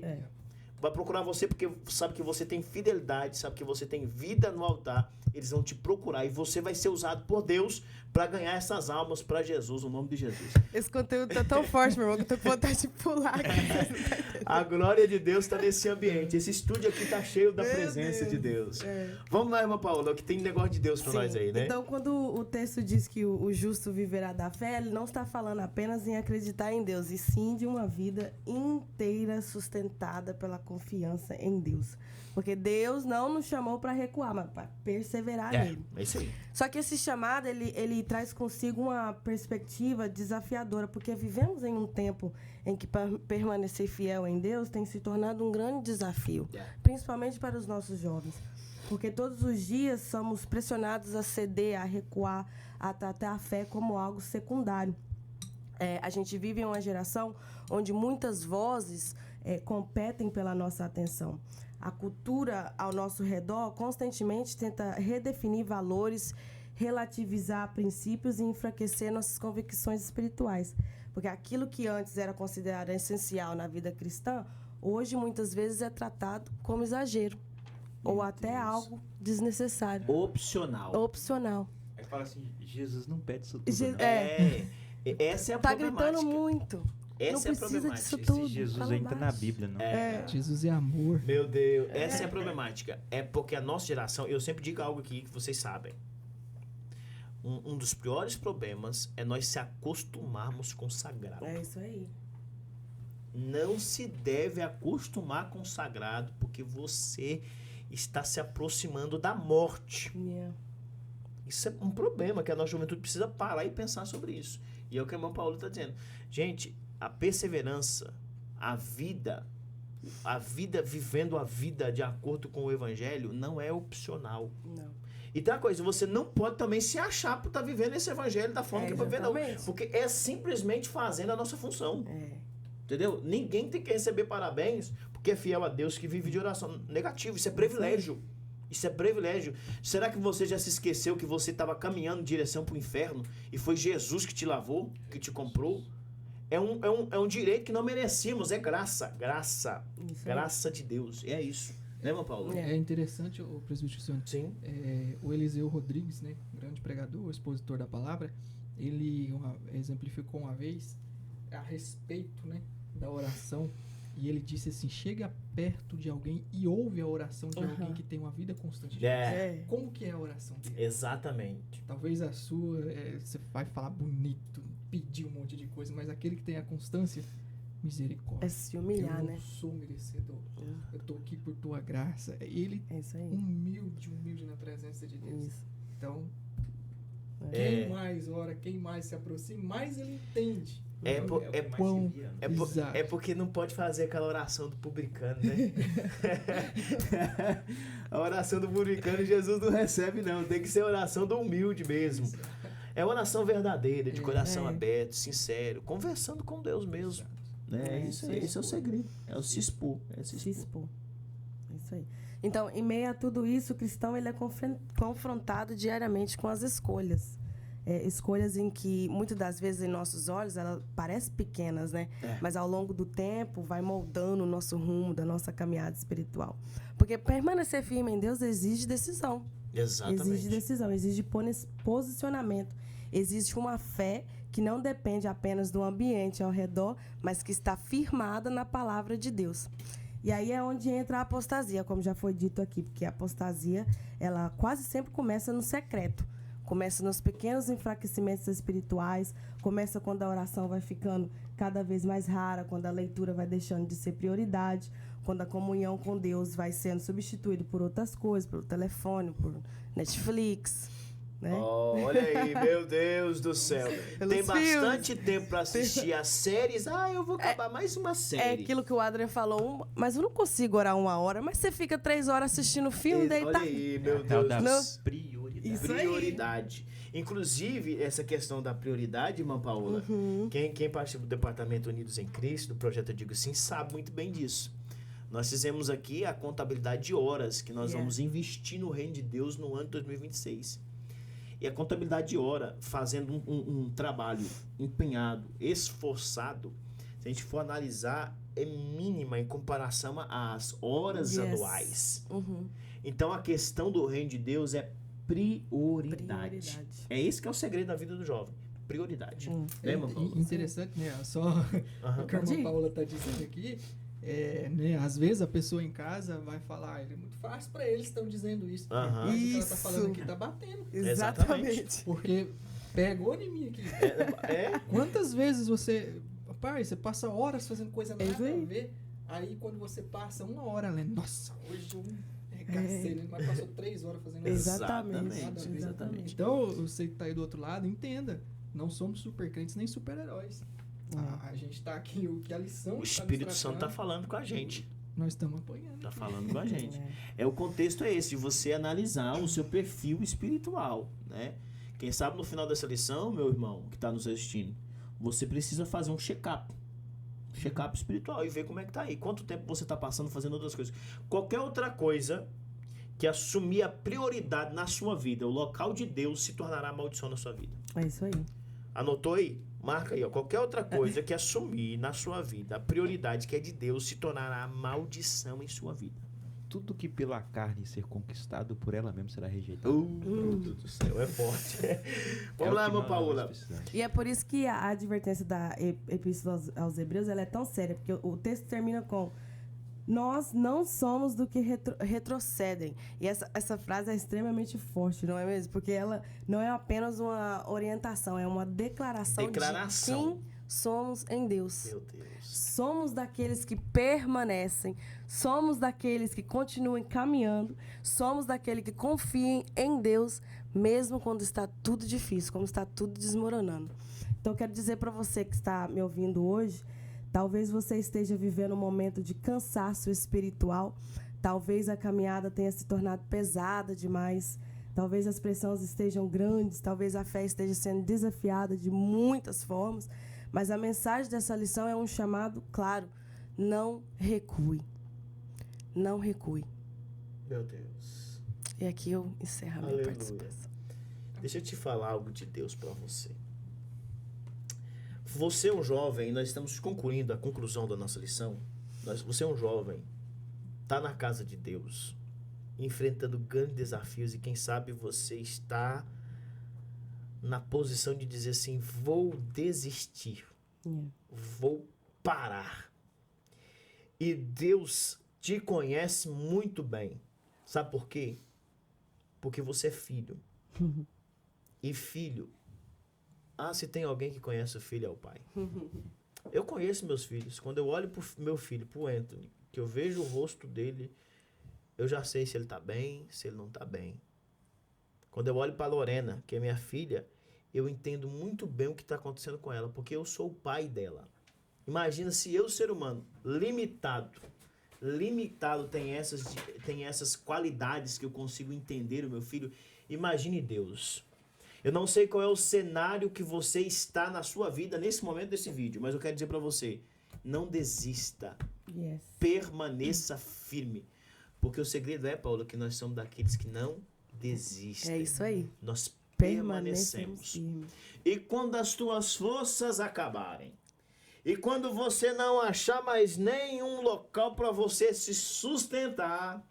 Vai procurar você porque sabe que você tem fidelidade, sabe que você tem vida no altar. Eles vão te procurar e você vai ser usado por Deus para ganhar essas almas para Jesus, no nome de Jesus. Esse conteúdo tá tão forte, meu irmão, que eu tô com vontade de pular aqui. A glória de Deus está nesse ambiente. Esse estúdio aqui tá cheio da Meu presença Deus. de Deus. É. Vamos lá, irmã Paula, que tem negócio de Deus para nós aí, né? Então, quando o texto diz que o justo viverá da fé, ele não está falando apenas em acreditar em Deus, e sim de uma vida inteira sustentada pela confiança em Deus. Porque Deus não nos chamou para recuar, mas para perseverar nele. É isso aí. Só que esse chamado, ele traz consigo uma perspectiva desafiadora, porque vivemos em um tempo em que permanecer fiel em Deus tem se tornado um grande desafio, principalmente para os nossos jovens. Porque todos os dias somos pressionados a ceder, a recuar, a tratar a fé como algo secundário. A gente vive em uma geração onde muitas vozes competem pela nossa atenção. A cultura ao nosso redor constantemente tenta redefinir valores, relativizar princípios e enfraquecer nossas convicções espirituais. Porque aquilo que antes era considerado essencial na vida cristã, hoje muitas vezes é tratado como exagero. Ou até algo desnecessário. Opcional. Aí fala assim, Jesus não pede isso tudo, não. Essa é a Tá problemática. gritando muito. Essa não é a precisa problemática. disso Esse tudo. Jesus Fala entra na baixo. Bíblia, não. Jesus é amor. Meu Deus, essa é a problemática. É porque a nossa geração, eu sempre digo algo aqui que vocês sabem. Um dos piores problemas é nós se acostumarmos com o sagrado. É isso aí. Não se deve acostumar com o sagrado, porque você está se aproximando da morte. Yeah. Isso é um problema que a nossa juventude precisa parar e pensar sobre isso. E é o que a irmã Paula está dizendo. Gente, a perseverança, a vida vivendo a vida de acordo com o evangelho não é opcional. Não. E tem uma coisa, você não pode também se achar por estar vivendo esse evangelho da forma que vai viver, não. exatamente. Porque é simplesmente fazendo a nossa função. É. Entendeu? Ninguém tem que receber parabéns porque é fiel a Deus que vive de oração negativa. Isso é privilégio. Isso é privilégio. Será que você já se esqueceu que você estava caminhando em direção para o inferno e foi Jesus que te lavou, que te comprou? É um direito que não merecíamos. É graça. Graça. Isso aí. Graça de Deus. É isso. Né, irmão Paulo? É interessante, o presbítero Luciano, Sim. o Eliseu Rodrigues, né, grande pregador, expositor da palavra, ele exemplificou uma vez a respeito, né, da oração, e ele disse assim, chega perto de alguém e ouve a oração de alguém que tem uma vida constante de Deus. É. Como que é a oração dele? Exatamente. Talvez a sua, você vai falar bonito, pedir um monte de coisa, mas aquele que tem a constância, misericórdia. É se humilhar, eu né? não sou merecedor. Eu tô aqui por tua graça. E ele É isso aí. humilde na presença de Deus. Isso. Então, É. quem mais ora, quem mais se aproxima, mais ele entende. É, o que mais quão- se via, né? Exato. É porque não pode fazer aquela oração do publicano, né? A oração do publicano Jesus não recebe, não. Tem que ser a oração do humilde mesmo. É oração verdadeira, de coração aberto, sincero, conversando com Deus mesmo. Né? Esse é o segredo. É o se expor. É Se expor. É isso aí. Então, em meio a tudo isso, o cristão ele é confrontado diariamente com as escolhas. Escolhas em que, muitas das vezes, em nossos olhos, elas parecem pequenas, né? Mas, ao longo do tempo, vai moldando o nosso rumo, da nossa caminhada espiritual. Porque permanecer firme em Deus exige decisão. Exatamente. Exige decisão, exige posicionamento. Existe uma fé que não depende apenas do ambiente ao redor, mas que está firmada na palavra de Deus. E aí é onde entra a apostasia, como já foi dito aqui, porque a apostasia, ela quase sempre começa no secreto. Começa nos pequenos enfraquecimentos espirituais, começa quando a oração vai ficando cada vez mais rara, quando a leitura vai deixando de ser prioridade, quando a comunhão com Deus vai sendo substituída por outras coisas, pelo telefone, por Netflix, né? Oh, olha aí, meu Deus do céu. Tem Pelos bastante tempo pra assistir as séries. Eu vou acabar mais uma É série. aquilo que o Adrian falou, mas eu não consigo orar 1 hora, mas você fica 3 horas assistindo filme, Olha deitado. aí, meu Tal Deus. das prioridades. Isso aí. Prioridade. Inclusive, essa questão da prioridade, irmã Paula, quem participa do Departamento Unidos em Cristo, do projeto Eu Digo Sim, sabe muito bem disso. Nós fizemos aqui a contabilidade de horas que nós vamos investir no reino de Deus no ano de 2026. E a contabilidade de hora, fazendo um trabalho empenhado, esforçado, se a gente for analisar, é mínima em comparação às horas anuais. Então, a questão do reino de Deus é prioridade. É esse que é o segredo da vida do jovem. Prioridade. É interessante, né? Só o que a irmã Paula está dizendo aqui, né? Às vezes a pessoa em casa vai falar, é muito fácil para eles estão dizendo isso. Mas o que ela está falando aqui está batendo. Exatamente. Porque pegou em mim aqui. Quantas vezes você passa horas fazendo coisa nada a ver, aí quando você passa 1 hora lendo, nossa, hoje eu arregacei, né? Mas passou 3 horas fazendo Exatamente. Então, você que tá aí do outro lado, entenda, não somos super crentes nem super heróis. A gente tá aqui, a lição... O Espírito Santo tá falando com a gente. Nós estamos apanhando. Tá falando com a gente. O contexto é esse, de você analisar o seu perfil espiritual, né? Quem sabe no final dessa lição, meu irmão, que tá nos assistindo, você precisa fazer um check-up espiritual e ver como é que tá aí. Quanto tempo você tá passando fazendo outras coisas. Qualquer outra coisa que assumir a prioridade na sua vida, o local de Deus, se tornará maldição na sua vida. É isso aí. Anotou aí? Marca aí, ó. Qualquer outra coisa que assumir na sua vida a prioridade que é de Deus, se tornará maldição em sua vida. Tudo que pela carne ser conquistado, por ela mesmo será rejeitado. Meu Deus do céu, é forte. Vamos lá, irmã Paula. E é por isso que a advertência da Epístola aos Hebreus ela é tão séria, porque o texto termina com: nós não somos do que retrocedem. E essa frase é extremamente forte, não é mesmo? Porque ela não é apenas uma orientação, é uma declaração. De quem somos em Deus. Meu Deus. Somos daqueles que permanecem, somos daqueles que continuam caminhando, somos daqueles que confiam em Deus, mesmo quando está tudo difícil, quando está tudo desmoronando. Então, eu quero dizer para você que está me ouvindo hoje, talvez você esteja vivendo um momento de cansaço espiritual, talvez a caminhada tenha se tornado pesada demais, talvez as pressões estejam grandes, talvez a fé esteja sendo desafiada de muitas formas, mas a mensagem dessa lição é um chamado claro: não recue. Não recue. Meu Deus. E aqui eu encerro a minha participação. Deixa eu te falar algo de Deus para você. Você é um jovem, nós estamos concluindo a conclusão da nossa lição. Você é um jovem, está na casa de Deus, enfrentando grandes desafios, e quem sabe você está na posição de dizer assim: vou desistir, vou parar. E Deus te conhece muito bem. Sabe por quê? Porque você é filho. E filho, se tem alguém que conhece o filho, é o pai. Eu conheço meus filhos. Quando eu olho pro meu filho, pro Anthony, que eu vejo o rosto dele, eu já sei se ele tá bem, se ele não tá bem. Quando eu olho para Lorena, que é minha filha, eu entendo muito bem o que está acontecendo com ela, porque eu sou o pai dela. Imagina se eu, ser humano, limitado, tem essas qualidades que eu consigo entender o meu filho. Imagine Deus. Eu não sei qual é o cenário que você está na sua vida nesse momento desse vídeo, mas eu quero dizer para você: não desista. Permaneça firme. Porque o segredo é, Paula, que nós somos daqueles que não desistem. É isso aí. Nós permanecemos. E quando as tuas forças acabarem, e quando você não achar mais nenhum local para você se sustentar,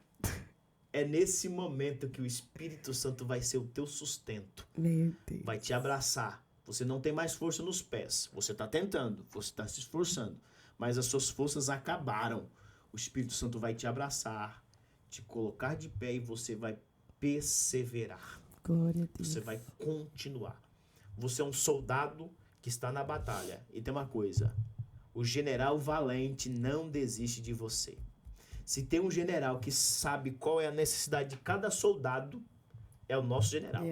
é nesse momento que o Espírito Santo vai ser o teu sustento. Meu Deus. Vai te abraçar. Você não tem mais força nos pés. Você está tentando, você está se esforçando, mas as suas forças acabaram. O Espírito Santo vai te abraçar, te colocar de pé, e você vai perseverar. Glória a Deus. Você vai continuar. Você é um soldado que está na batalha. E tem uma coisa: o general valente não desiste de você. Se tem um general que sabe qual é a necessidade de cada soldado, é o nosso general.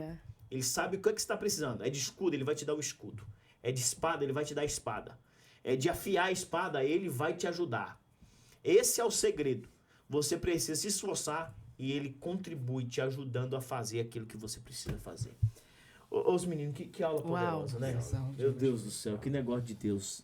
Ele sabe o que você está precisando. É de escudo, ele vai te dar o escudo. É de espada, ele vai te dar a espada. É de afiar a espada, ele vai te ajudar. Esse é o segredo. Você precisa se esforçar e ele contribui te ajudando a fazer aquilo que você precisa fazer. Os meninos, que aula poderosa, né? Meu Deus do céu, que negócio de Deus.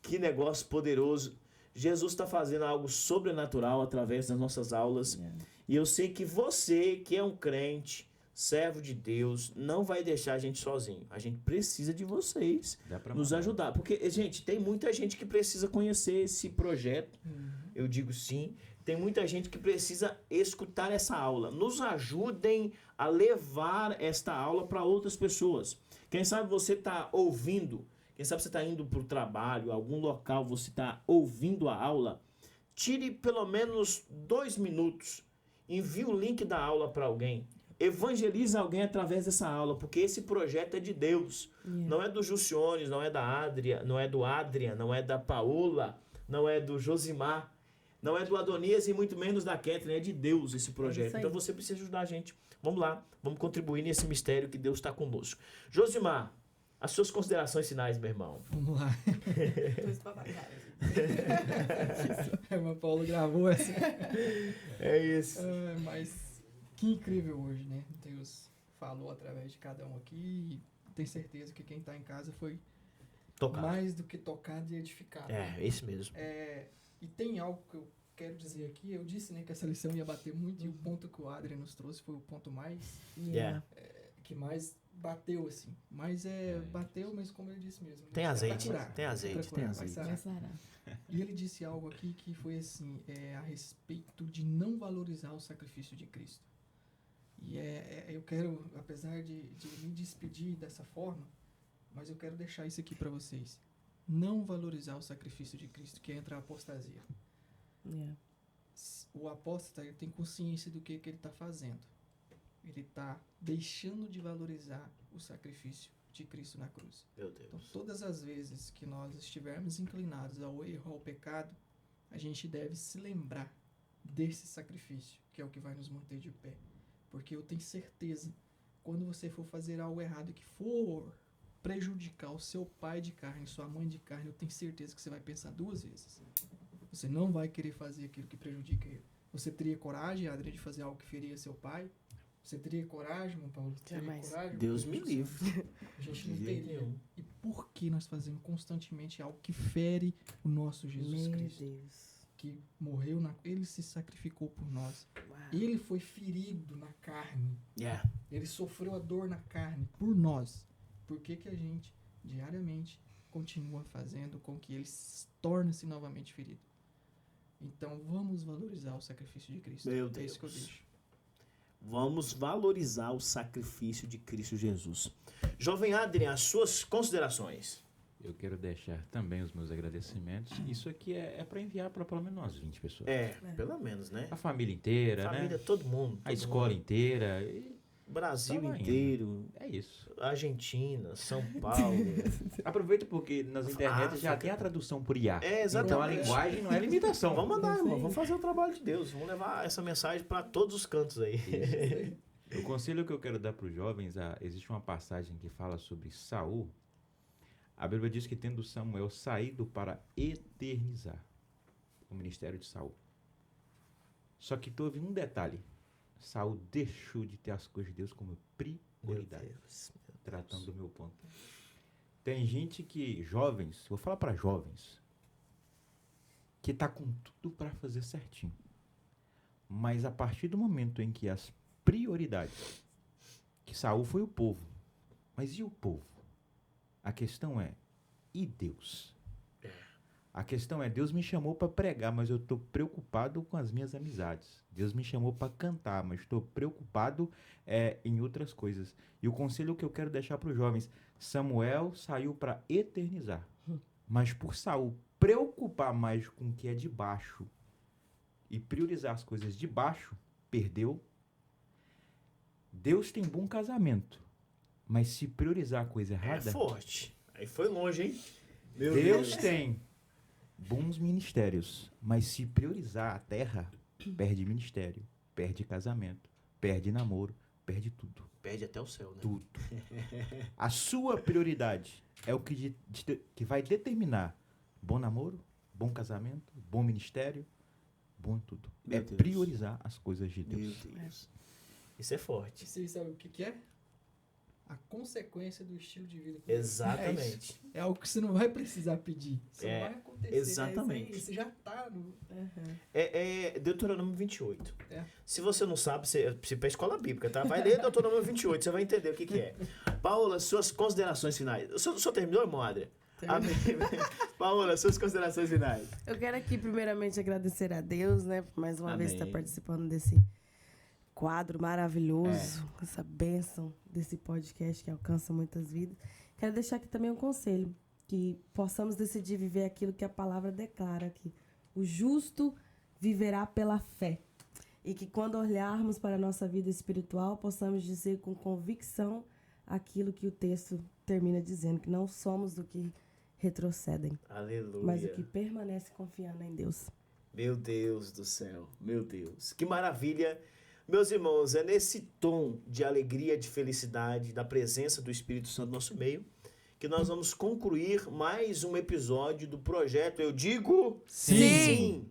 Que negócio poderoso. Jesus está fazendo algo sobrenatural através das nossas aulas. E eu sei que você, que é um crente, servo de Deus, não vai deixar a gente sozinho. A gente precisa de vocês nos ajudar. Porque, gente, tem muita gente que precisa conhecer esse projeto. Eu digo sim. Tem muita gente que precisa escutar essa aula. Nos ajudem a levar esta aula para outras pessoas. Quem sabe você está ouvindo, quem sabe você está indo para o trabalho, algum local você está ouvindo a aula. Tire pelo menos 2 minutos. Envie o link da aula para alguém. Evangelize alguém através dessa aula, porque esse projeto é de Deus. Não é do Juciones, não é da Adria, não é do Adrian, não é da Paola, não é do Josimar, não é do Adonias e muito menos da Kathleen, é de Deus esse projeto. Então você precisa ajudar a gente. Vamos lá, vamos contribuir nesse mistério que Deus está conosco. Josimar, as suas considerações finais, meu irmão. Vamos lá. Dois papagaios. A irmã Paula gravou essa. É isso. Mas que incrível hoje, né? Deus falou através de cada um aqui e tenho certeza que quem está em casa foi mais do que tocado e edificado. Isso mesmo. E tem algo que eu quero dizer aqui. Eu disse, né, que essa lição ia bater muito e o ponto que o Adrian nos trouxe foi o ponto mais... que mais bateu, assim. Mas bateu, mas como ele disse mesmo. Tem azeite, tem azeite. E ele disse algo aqui que foi assim, a respeito de não valorizar o sacrifício de Cristo. E eu quero, apesar de me despedir dessa forma, mas eu quero deixar isso aqui para vocês. Não valorizar o sacrifício de Cristo, que entra a apostasia. O apóstata, ele tem consciência do que ele está fazendo. Ele está deixando de valorizar o sacrifício de Cristo na cruz. Meu Deus. Então, todas as vezes que nós estivermos inclinados ao erro, ao pecado, a gente deve se lembrar desse sacrifício, que é o que vai nos manter de pé. Porque eu tenho certeza, quando você for fazer algo errado que for prejudicar o seu pai de carne, sua mãe de carne, eu tenho certeza que você vai pensar 2 vezes. Você não vai querer fazer aquilo que prejudica ele. Você teria coragem, Adriana, de fazer algo que feria seu pai? Você teria coragem, meu Paulo? Coragem? Deus me livre. A gente não teria. E por que nós fazemos constantemente algo que fere o nosso Jesus Cristo? Deus. Que morreu, ele se sacrificou por nós. Uau. Ele foi ferido na carne. Ele sofreu a dor na carne por nós. Por que a gente, diariamente, continua fazendo com que ele torne-se novamente ferido? Então, vamos valorizar o sacrifício de Cristo. Meu Deus. É isso que eu deixo. Vamos valorizar o sacrifício de Cristo Jesus. Jovem Adrian, as suas considerações. Eu quero deixar também os meus agradecimentos. Isso aqui é para enviar para pelo menos umas 20 pessoas. Pelo menos, né? A família inteira, Família, né? todo mundo. A escola inteira. E Brasil Tá indo. inteiro. é isso. Argentina, São Paulo. Aproveita porque nas internet já tem a tradução por IA. Exatamente. Então a linguagem não é limitação. Vamos mandar, irmão. Vamos fazer o trabalho de Deus. Vamos levar essa mensagem para todos os cantos aí. O conselho que eu quero dar para os jovens, existe uma passagem que fala sobre Saul. A Bíblia diz que tendo Samuel saído para eternizar o ministério de Saul. Só que houve um detalhe. Saul deixou de ter as coisas de Deus como prioridade. Meu Deus. Tratando do meu ponto. Tem gente que, jovens, vou falar para jovens, que tá com tudo para fazer certinho. Mas a partir do momento em que as prioridades, que Saul foi o povo, mas e o povo? A questão é, e Deus? A questão é, Deus me chamou para pregar, mas eu estou preocupado com as minhas amizades. Deus me chamou para cantar, mas estou preocupado em outras coisas. E o conselho que eu quero deixar para os jovens, Samuel saiu para eternizar. Mas por Saul preocupar mais com o que é de baixo e priorizar as coisas de baixo, perdeu. Deus tem bom casamento, mas se priorizar a coisa errada... É forte. Aí foi longe, hein? Meu Deus Deus. tem bons ministérios, mas se priorizar a terra, perde ministério, perde casamento, perde namoro, perde tudo. Perde até o céu, né? Tudo. A sua prioridade é o que vai determinar bom namoro, bom casamento, bom ministério, bom tudo. Meu é Deus. priorizar as coisas de Deus. Meu Deus. Isso é forte. Você sabe o que é? a consequência do estilo de vida. Exatamente. É algo que você não vai precisar pedir. Isso vai acontecer. Exatamente. Você já está no... É Deuteronômio 28. É. Se você não sabe, você ir pra escola bíblica, tá? Vai ler Deuteronômio 28, você vai entender o que é. Paola, suas considerações finais. O senhor terminou, irmão Adria? Amém. Paola, suas considerações finais. Eu quero aqui primeiramente agradecer a Deus, né, por mais uma vez estar participando desse quadro maravilhoso, essa bênção desse podcast que alcança muitas vidas. Quero deixar aqui também um conselho, que possamos decidir viver aquilo que a palavra declara, que o justo viverá pela fé. E que quando olharmos para a nossa vida espiritual, possamos dizer com convicção aquilo que o texto termina dizendo, que não somos do que retrocedem. Aleluia. Mas o que permanece confiando em Deus. Meu Deus do céu, meu Deus. Que maravilha. Meus irmãos, é nesse tom de alegria, de felicidade, da presença do Espírito Santo no nosso meio, que nós vamos concluir mais um episódio do projeto Eu Digo Sim!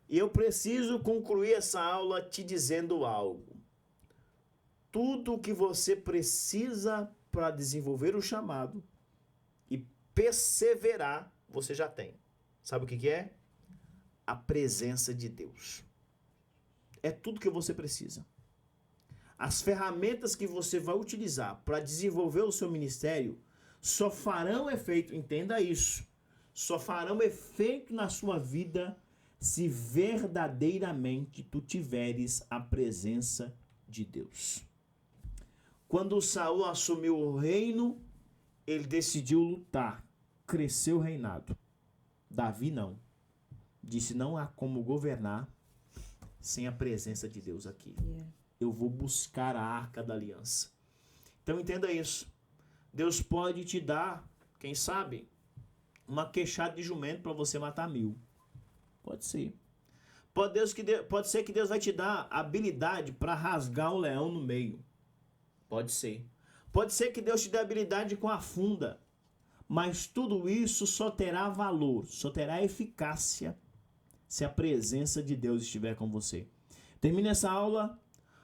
E eu preciso concluir essa aula te dizendo algo. Tudo o que você precisa para desenvolver o chamado e perseverar, você já tem. Sabe o que é? A presença de Deus. É tudo que você precisa. As ferramentas que você vai utilizar para desenvolver o seu ministério só farão efeito, entenda isso, só farão efeito na sua vida se verdadeiramente tu tiveres a presença de Deus. Quando Saul assumiu o reino, ele decidiu lutar, cresceu o reinado. Davi não. Disse, não há como governar sem a presença de Deus aqui. Eu vou buscar a arca da aliança. Então entenda isso. Deus pode te dar, quem sabe, uma queixada de jumento para você matar 1000. Pode ser. Pode ser que Deus vai te dar habilidade para rasgar o leão no meio. Pode ser. Pode ser que Deus te dê habilidade com a funda. Mas tudo isso só terá valor, só terá eficácia se a presença de Deus estiver com você. Termine essa aula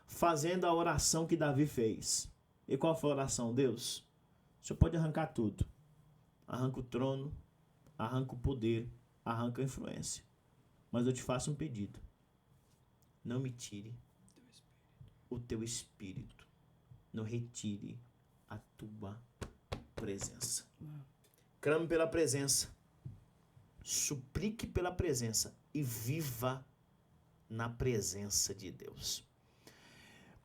fazendo a oração que Davi fez. E qual foi a oração? Deus, o Senhor pode arrancar tudo. Arranca o trono, arranca o poder, arranca a influência. Mas eu te faço um pedido. Não me tire o teu espírito. Não retire a tua presença. Clame pela presença. Suplique pela presença. E viva na presença de Deus.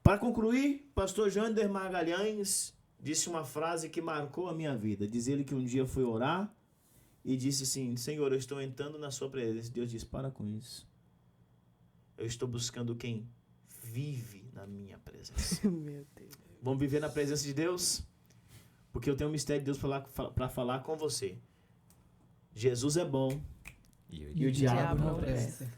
Para concluir, pastor Jander Magalhães disse uma frase que marcou a minha vida. Diz ele que um dia foi orar e disse assim, Senhor, eu estou entrando na sua presença. Deus disse, para com isso. Eu estou buscando quem vive na minha presença. Meu Deus. Vamos viver na presença de Deus? Porque eu tenho um mistério de Deus para falar com você. Jesus é bom. E E o diabo não presta.